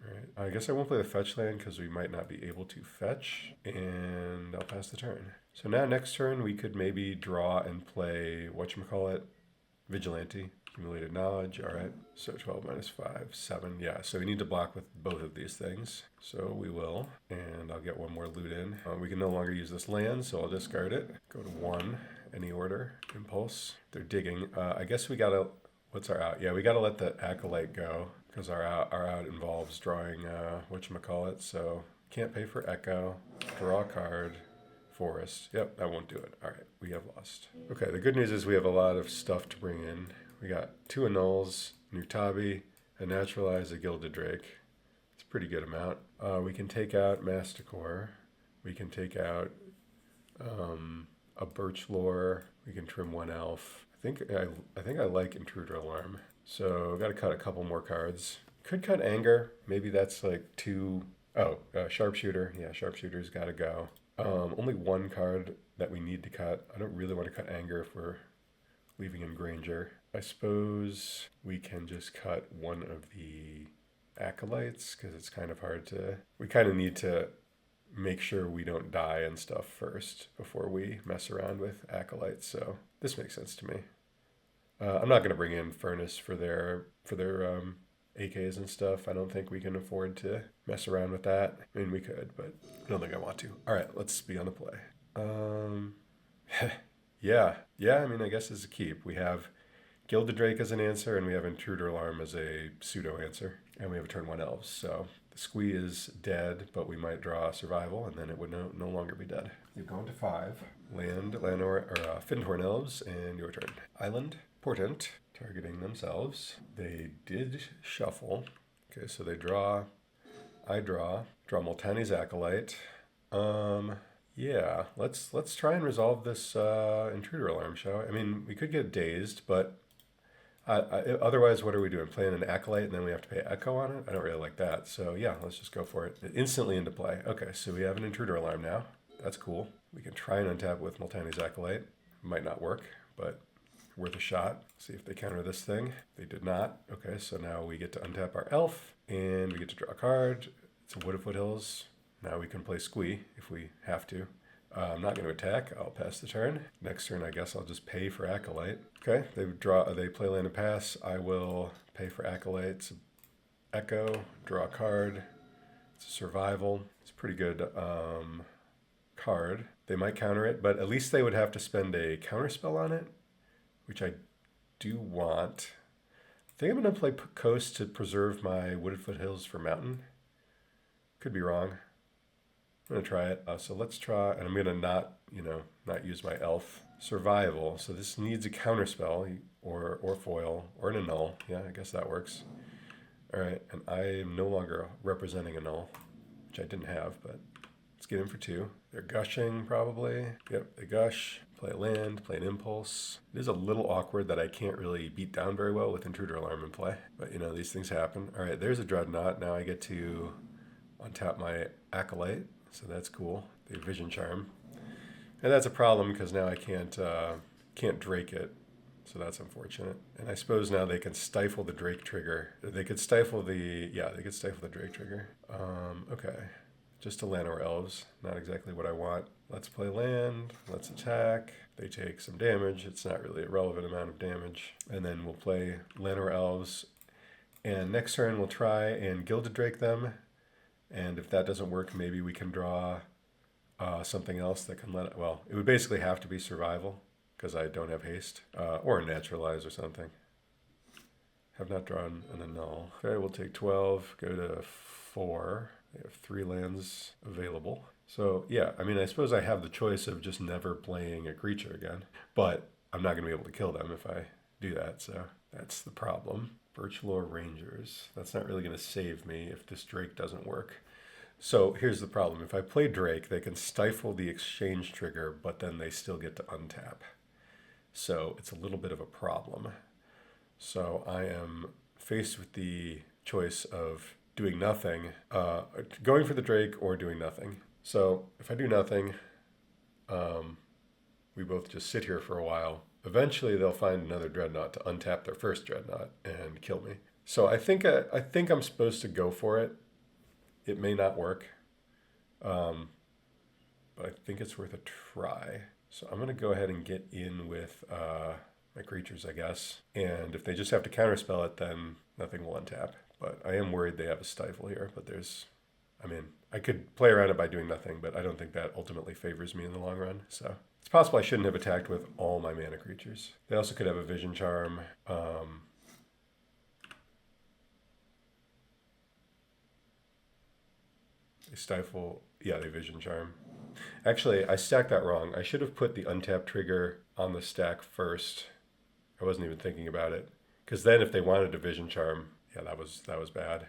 All right. I guess I won't play the fetch land because we might not be able to fetch. And I'll pass the turn. So now next turn we could maybe draw and play, whatchamacallit, Vigilante. Accumulated knowledge, all right. So 12 minus 5, 7. Yeah, so we need to block with both of these things. So we will, and I'll get one more loot in. We can no longer use this land, so I'll discard it. Go to 1, any order, impulse. They're digging. I guess we gotta, what's our out? Yeah, we gotta let the Acolyte go, because our out involves drawing, whatchamacallit, so can't pay for Echo, draw a card. Forest. Yep, that won't do it. All right, we have lost. Okay, the good news is we have a lot of stuff to bring in. We got 2 Annuls, an Uktabi, a Naturalize, a Gilded Drake. It's a pretty good amount. We can take out Masticore. We can take out a Birchlore. We can trim 1 elf. I think I like Intruder Alarm. So I've got to cut a couple more cards. Could cut Anger. Maybe that's like 2. Oh, Sharpshooter. Yeah, Sharpshooter's got to go. Only 1 card that we need to cut. I don't really want to cut Anger if we're leaving in Granger. I suppose we can just cut one of the Acolytes because it's kind of hard to... We kind of need to make sure we don't die and stuff first before we mess around with Acolytes, so this makes sense to me. I'm not going to bring in Furnace for their AKs and stuff. I don't think we can afford to mess around with that. I mean, we could, but I don't think I want to. All right, let's be on the play. Yeah, I mean, I guess it's a keep. We have Gilded Drake as an answer, and we have Intruder Alarm as a pseudo answer, and we have a turn 1 Elves. So the Squee is dead, but we might draw Survival, and then it would no longer be dead. You've gone to 5. Llanowar or Fyndhorn Elves, and your turn. Island, Portent, targeting themselves. They did shuffle. Okay, so they draw. I draw Multani's Acolyte. Yeah, let's try and resolve this Intruder Alarm, shall we? I mean, we could get dazed, but otherwise, what are we doing? Playing an Acolyte and then we have to pay Echo on it? I don't really like that. So yeah, let's just go for it. Instantly into play. Okay, so we have an Intruder Alarm now. That's cool. We can try and untap with Multani's Acolyte. Might not work, but worth a shot. See if they counter this thing. They did not. Okay, so now we get to untap our Elf, and we get to draw a card. It's a Wooded Foothills. Now we can play Squee if we have to. I'm not going to attack. I'll pass the turn. Next turn, I guess I'll just pay for Acolyte. Okay, they play land and pass. I will pay for Acolyte. It's Echo, draw a card. It's a survival. It's a pretty good card. They might counter it, but at least they would have to spend a counter spell on it, which I do want. I think I'm going to play Coast to preserve my Wooded Foothills for Mountain. Could be wrong. I'm going to try it. So let's try, and I'm going to not use my Elf. Survival. So this needs a counter spell or foil or an annul. Yeah, I guess that works. All right, and I am no longer representing annul, which I didn't have, but let's get in for 2. They're gushing probably. Yep, they gush. Play a land, play an impulse. It is a little awkward that I can't really beat down very well with Intruder Alarm in play, but these things happen. All right, there's a Dreadnought. Now I get to untap my Acolyte. So that's cool. The Vision Charm. And that's a problem because now I can't Drake it. So that's unfortunate. And I suppose now they can stifle the Drake trigger. They could stifle the Drake trigger. Okay. Just a Llanowar Elves. Not exactly what I want. Let's play land. Let's attack. They take some damage. It's not really a relevant amount of damage. And then we'll play Llanowar Elves. And next turn we'll try and Gilded Drake them. And if that doesn't work, maybe we can draw something else that can it would basically have to be survival because I don't have haste or naturalize or something. Have not drawn an annul. Okay, we'll take 12, go to 4. They have 3 lands available. So yeah, I mean, I suppose I have the choice of just never playing a creature again, but I'm not going to be able to kill them if I do that. So that's the problem. Birchlore Rangers. That's not really going to save me if this Drake doesn't work. So here's the problem. If I play Drake, they can stifle the exchange trigger, but then they still get to untap. So it's a little bit of a problem. So I am faced with the choice of doing nothing, going for the Drake or doing nothing. So if I do nothing, we both just sit here for a while. Eventually, they'll find another Dreadnought to untap their first Dreadnought and kill me. So I think I'm supposed to go for it. It may not work, but I think it's worth a try. So I'm going to go ahead and get in with my creatures, I guess. And if they just have to counterspell it, then nothing will untap. But I am worried they have a stifle here. But I could play around it by doing nothing, but I don't think that ultimately favors me in the long run. So it's possible I shouldn't have attacked with all my mana creatures. They also could have a Vision Charm. They stifle. Yeah, they Vision Charm. Actually, I stacked that wrong. I should have put the untap trigger on the stack first. I wasn't even thinking about it. Because then if they wanted a Vision Charm, yeah, that was bad.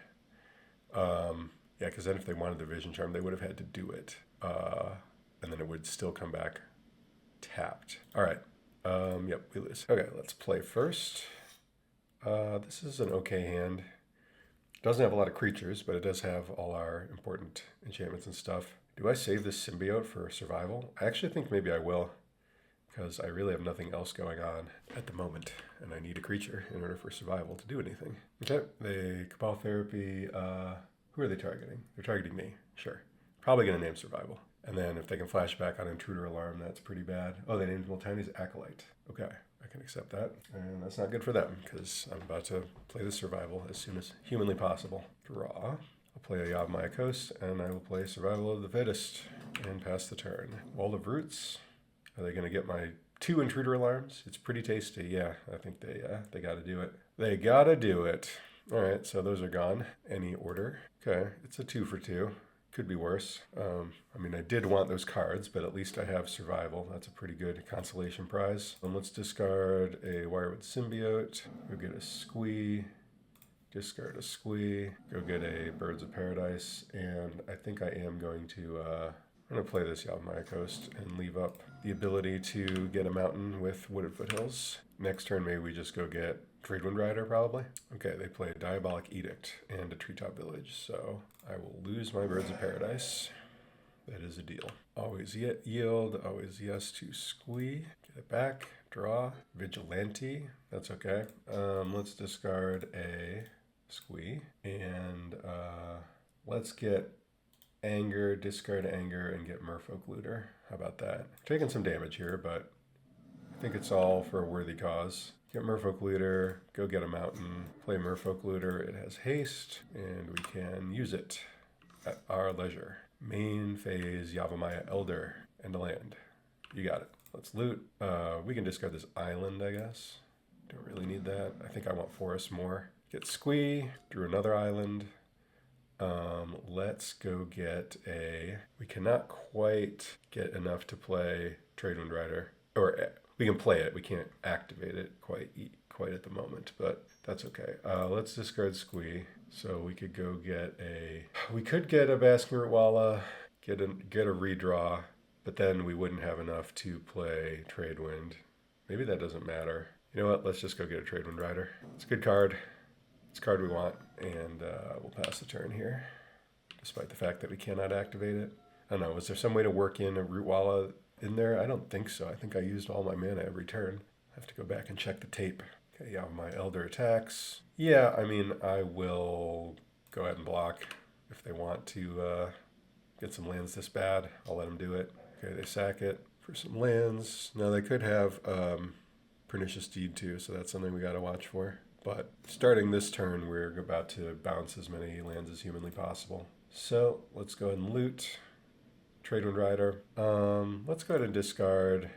Yeah, because then if they wanted the Vision Charm, they would have had to do it. And then it would still come back tapped. All right. Yep, we lose. Okay, let's play first. This is an okay hand. Doesn't have a lot of creatures, but it does have all our important enchantments and stuff. Do I save this symbiote for survival? I actually think maybe I will. because I really have nothing else going on at the moment, and I need a creature in order for survival to do anything. Okay, they Cabal Therapy. Who are they targeting? They're targeting me. Sure. Probably going to name Survival. And then if they can flash back on Intruder Alarm, that's pretty bad. Oh, they named Multani's Acolyte. Okay, I can accept that. And that's not good for them, because I'm about to play the Survival as soon as humanly possible. Draw. I'll play a Yavimaya Coast, and I will play Survival of the Fittest and pass the turn. Wall of Roots. Are they going to get my 2 Intruder Alarms? It's pretty tasty. Yeah, I think they got to do it. They got to do it. All right, so those are gone. Any order. Okay, it's a 2 for 2. Could be worse. I mean, I did want those cards, but at least I have Survival. That's a pretty good consolation prize. Let's discard a Wirewood Symbiote. Go get a Squee. Discard a Squee. Go get a Birds of Paradise. And I think I am going to... I'm going to play this Yavimaya Coast and leave up the ability to get a mountain with Wooded Foothills. Next turn, maybe we just go get Tradewind Rider, probably. Okay, they play a Diabolic Edict and a Treetop Village, so I will lose my Birds of Paradise. That is a deal. Always yield, always yes to Squee. Get it back, draw. Vigilante, that's okay. Let's discard a Squee, and let's get Anger, discard Anger, and get Merfolk Looter. How about that? Taking some damage here, but I think it's all for a worthy cause. Get Merfolk Looter, go get a mountain, play Merfolk Looter. It has haste, and we can use it at our leisure. Main phase, Yavimaya Elder, and a land. You got it. Let's loot. We can discard this island, I guess. Don't really need that. I think I want forest more. Get Squee, drew another island. Let's go get a... We cannot quite get enough to play Tradewind Rider. Or we can play it. We can't activate it quite at the moment, but that's okay. Let's discard Squee. So we could go get a... We could get a Basking Rootwalla, get a redraw, but then we wouldn't have enough to play Tradewind. Maybe that doesn't matter. You know what? Let's just go get a Tradewind Rider. It's a good card. It's a card we want, and we'll pass the turn here, despite the fact that we cannot activate it. I don't know, was there some way to work in a Rootwalla in there? I don't think so. I think I used all my mana every turn. I have to go back and check the tape. Okay, yeah, my Elder attacks. Yeah, I mean, I will go ahead and block if they want to get some lands this bad. I'll let them do it. Okay, they sack it for some lands. Now, they could have Pernicious Deed too, so that's something we got to watch for. But starting this turn, we're about to bounce as many lands as humanly possible. So let's go ahead and loot. Tradewind Rider. Let's go ahead and discard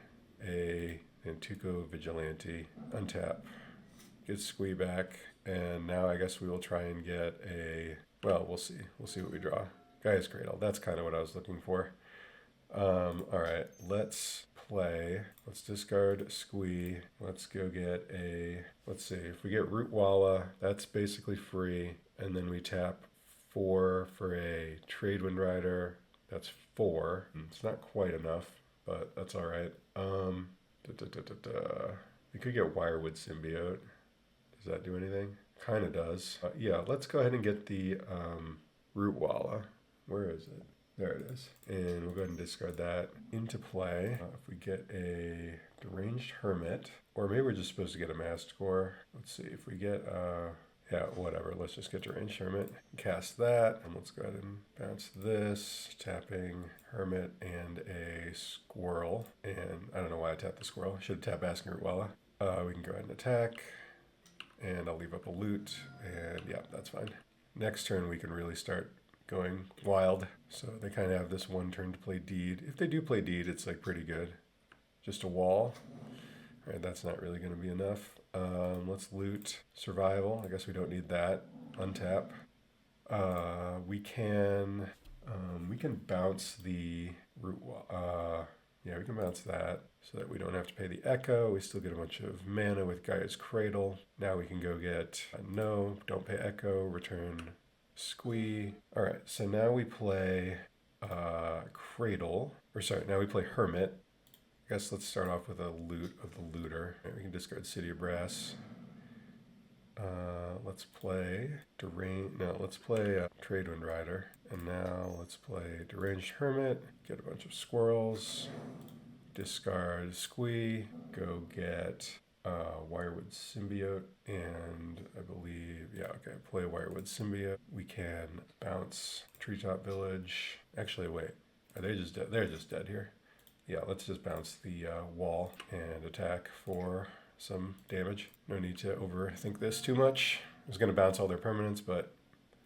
a Nantuko Vigilante. Untap. Get Squee back. And now I guess we will try and get a... Well, we'll see. We'll see what we draw. Gaea's Cradle. That's kind of what I was looking for. All right. Let's play. Let's discard Squee. Let's go get a... Let's see. If we get Rootwalla, that's basically free. And then we tap 4 for a Tradewind Rider. That's 4. It's not quite enough, but that's all right. We could get Wirewood Symbiote. Does that do anything? Kind of does. Yeah, let's go ahead and get the Rootwalla. Where is it? There it is. And we'll go ahead and discard that into play. If we get a Deranged Hermit, or maybe we're just supposed to get a Masticore. Let's see, if we get, yeah, whatever. Let's just get Deranged Hermit, cast that, and let's go ahead and bounce this, tapping Hermit and a Squirrel. And I don't know why I tapped the Squirrel. I should have tapped Basking Rootwalla. We can go ahead and attack, and I'll leave up a loot, and yeah, that's fine. Next turn, we can really start going wild. So they kind of have this one turn to play Deed. If they do play Deed, it's like pretty good. Just a wall. All right, that's not really going to be enough. Let's loot Survival. I guess we don't need that. Untap. We can bounce the Rootwalla. Yeah, we can bounce that so that we don't have to pay the Echo. We still get a bunch of mana with Gaea's Cradle. Now we can go get no, don't pay Echo, return Squee. All right, so now we play Cradle. Or sorry, now we play Hermit. I guess let's start off with a loot of the Looter. Right, we can discard City of Brass. Let's play let's play Tradewind Rider. And now let's play Deranged Hermit. Get a bunch of squirrels. discard Squee, go get Wirewood Symbiote, and I believe, yeah, okay, play Wirewood Symbiote. We can bounce Treetop Village. Actually, wait, are they just dead? They're just dead here. Yeah, let's just bounce the wall and attack for some damage. No need to overthink this too much. I was going to bounce all their permanents, but,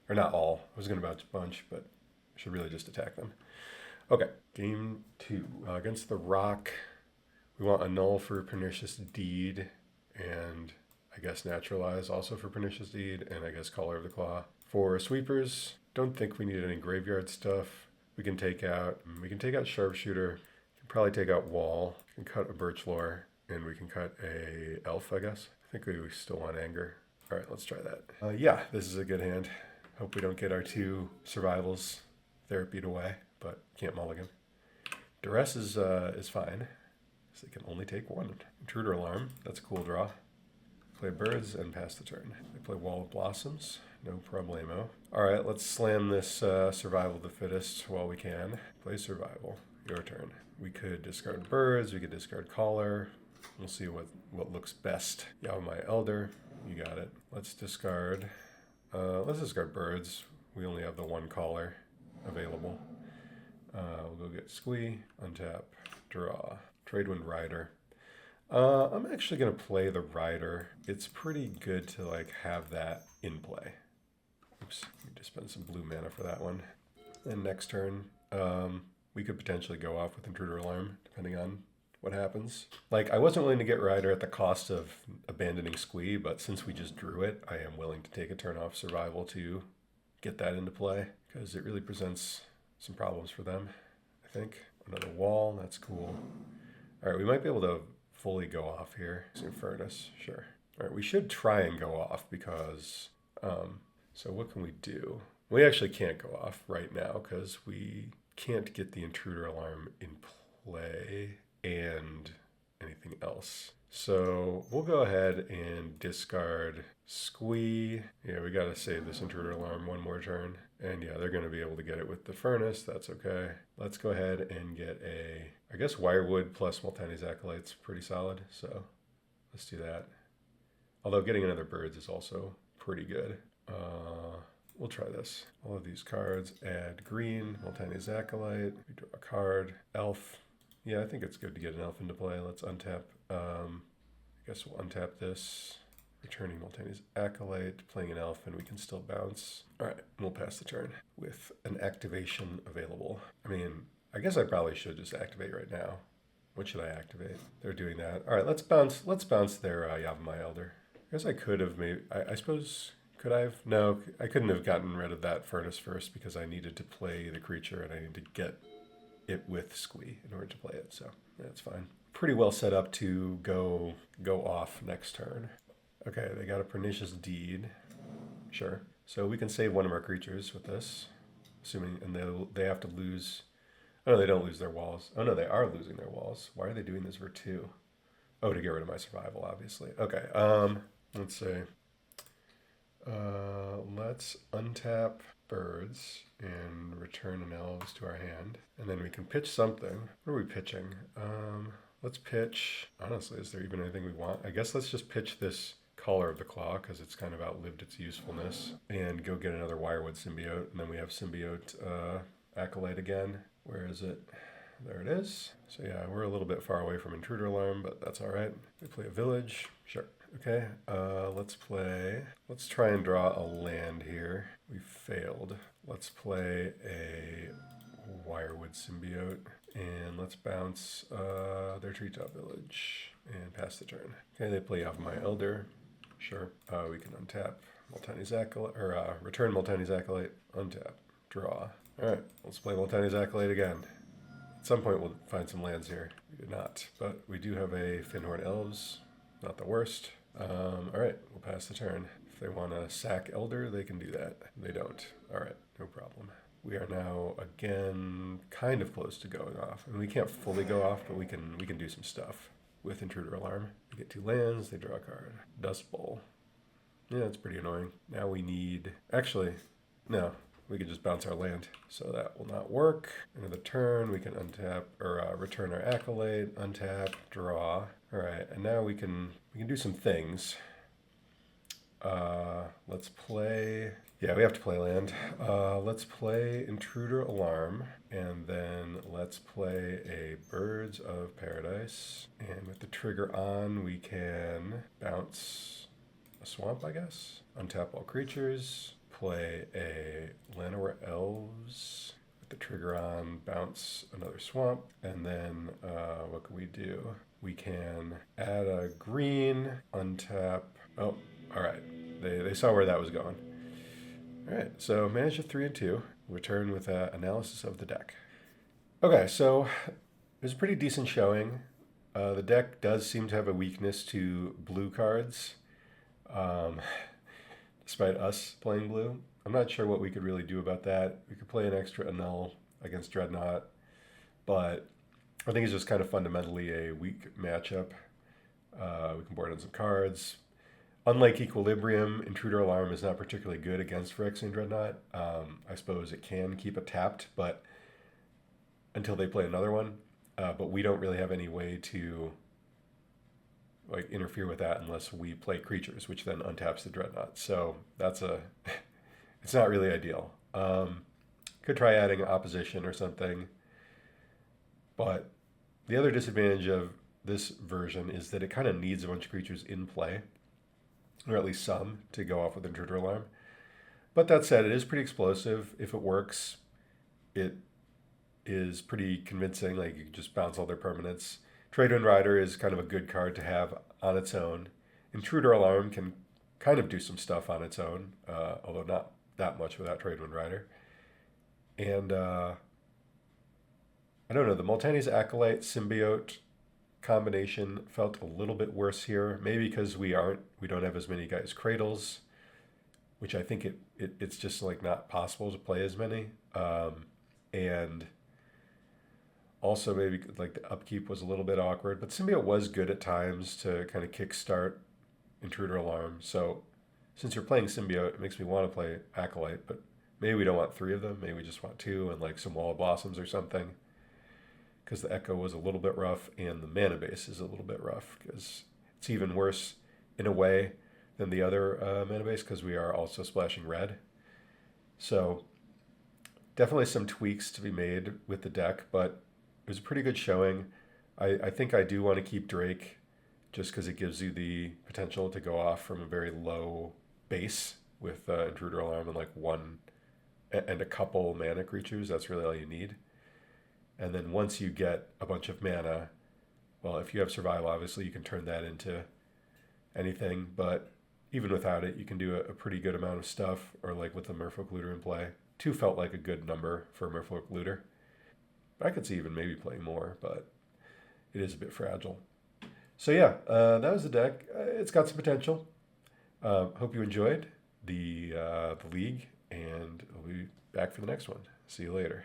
or not all. I was going to bounce a bunch, but I should really just attack them. Okay, game 2. Against the Rock, we want Annul for Pernicious Deed, and I guess Naturalize also for Pernicious Deed, and I guess Caller of the Claw. For sweepers, don't think we need any graveyard stuff. We can take out Sharpshooter, we can probably take out Wall, we can cut a Birchlore, and we can cut a Elf, I guess. I think we still want Anger. All right, let's try that. Yeah, this is a good hand. Hope we don't get our 2 survivals therapied away, but can't mulligan. Duress is fine, so they can only take 1. Intruder Alarm, that's a cool draw. Play Birds and pass the turn. They play Wall of Blossoms, no problemo. All right, let's slam this Survival of the Fittest while we can. Play Survival, your turn. We could discard Birds, we could discard Caller. We'll see what looks best. Yavimaya Elder, you got it. Let's discard Birds. We only have the 1 Caller available. We'll go get Squee, untap, draw. Tradewind Rider. I'm actually going to play the Rider. It's pretty good to like have that in play. Oops, need to spend some blue mana for that one. And next turn, we could potentially go off with Intruder Alarm, depending on what happens. Like, I wasn't willing to get Rider at the cost of abandoning Squee, but since we just drew it, I am willing to take a turn off Survival to get that into play, because it really presents some problems for them, I think. Another Wall, that's cool. All right, we might be able to fully go off here. Furnace, sure. All right, we should try and go off because, so what can we do? We actually can't go off right now because we can't get the Intruder Alarm in play and anything else. So we'll go ahead and discard Squee. Yeah, we got to save this Intruder Alarm 1 more turn. And yeah, they're going to be able to get it with the Furnace. That's okay. Let's go ahead and get I guess Wirewood plus Multani's Acolyte's pretty solid. So let's do that. Although getting another Birds is also pretty good. We'll try this. All of these cards, add green, Multani's Acolyte. We draw a card, Elf. Yeah, I think it's good to get an Elf into play. Let's untap. I guess we'll untap this. Returning Multani's Acolyte, playing an Elf, and we can still bounce. All right, we'll pass the turn with an activation available. I mean, I guess I probably should just activate right now. What should I activate? They're doing that. All right, let's bounce their Yavimaya Elder. I guess I could have maybe, I suppose, could I have? No, I couldn't have gotten rid of that Furnace first because I needed to play the creature and I needed to get it with Squee in order to play it, so that's fine. Pretty well set up to go off next turn. Okay, they got a Pernicious Deed. Sure. So we can save one of our creatures with this, assuming, and they have to lose. Oh no, they don't lose their walls. Oh no, they are losing their walls. Why are they doing this for 2? Oh, to get rid of my Survival, obviously. Okay. Let's see. Let's untap Birds and return an Elves to our hand, and then we can pitch something. What are we pitching? Let's pitch. Honestly, is there even anything we want? I guess let's just pitch this Caller of the Claw because it's kind of outlived its usefulness, and go get another Wirewood Symbiote, and then we have Symbiote Acolyte again. Where is it? There it is. So yeah, we're a little bit far away from Intruder Alarm, but that's all right. We play a village. Sure. Okay, let's try and draw a land here. We failed. Let's play a Wirewood Symbiote, and let's bounce their Treetop Village and pass the turn. Okay, they play Yavimaya Elder. Sure. We can untap Multani's Acolyte, or return Multani's Acolyte, untap, draw. All right, let's play Multani's Acolyte again. At some point we'll find some lands here. We did not, but we do have a Fittest Elves, not the worst. All right, we'll pass the turn. If they want to sack Elder, they can do that. They don't. All right, no problem. We are now again kind of close to going off, and we can't fully go off, but we can do some stuff with Intruder Alarm. We get 2 lands, they draw a card. Dust Bowl. Yeah, that's pretty annoying. Now we need, actually, no. we could just bounce our land. So that will not work. End of the turn, we can untap or return our Acolyte, untap, draw. All right, and now we can do some things. Let's play. Yeah, we have to play land. Let's play Intruder Alarm, and then let's play a Birds of Paradise. And with the trigger on, we can bounce a swamp, I guess. Untap all creatures. Play a Llanowar Elves. With the trigger on, bounce another swamp. And then what can we do? We can add a green, untap. Oh, all right. They saw where that was going. All right, so manage a 3 and 2. Return with an analysis of the deck. Okay, so it was a pretty decent showing. The deck does seem to have a weakness to blue cards, despite us playing blue. I'm not sure what we could really do about that. We could play an extra annul against Dreadnought, but I think it's just kind of fundamentally a weak matchup. We can board on some cards. Unlike Equilibrium, Intruder Alarm is not particularly good against Phyrexian Dreadnought. I suppose it can keep it tapped, but until they play another one. But we don't really have any way to like interfere with that unless we play creatures, which then untaps the Dreadnought. So that's it's not really ideal. Could try adding opposition or something. But the other disadvantage of this version is that it kind of needs a bunch of creatures in play, or at least some, to go off with Intruder Alarm. But that said, it is pretty explosive. If it works, it is pretty convincing. Like, you can just bounce all their permanents. Tradewind Rider is kind of a good card to have on its own. Intruder Alarm can kind of do some stuff on its own, although not that much without Tradewind Rider. And I don't know, the Multani's Acolyte Symbiote combination felt a little bit worse here. Maybe because we don't have as many guys Cradles, which I think it's just like not possible to play as many. And also maybe like the upkeep was a little bit awkward, but Symbiote was good at times to kind of kickstart Intruder Alarm. So since you're playing Symbiote, it makes me want to play Acolyte, but maybe we don't want 3 of them. Maybe we just want 2 and like some Wall of Blossoms or something. Because the Echo was a little bit rough and the mana base is a little bit rough because it's even worse in a way than the other mana base because we are also splashing red. So definitely some tweaks to be made with the deck, but it was a pretty good showing. I think I do want to keep Drake just because it gives you the potential to go off from a very low base with Intruder Alarm and like 1 and a couple mana creatures. That's really all you need. And then once you get a bunch of mana, well, if you have Survival, obviously you can turn that into anything. But even without it, you can do a pretty good amount of stuff, or like with the Merfolk Looter in play. 2 felt like a good number for Merfolk Looter. I could see even maybe playing more, but it is a bit fragile. So yeah, that was the deck. It's got some potential. Hope you enjoyed the league, and I'll be back for the next one. See you later.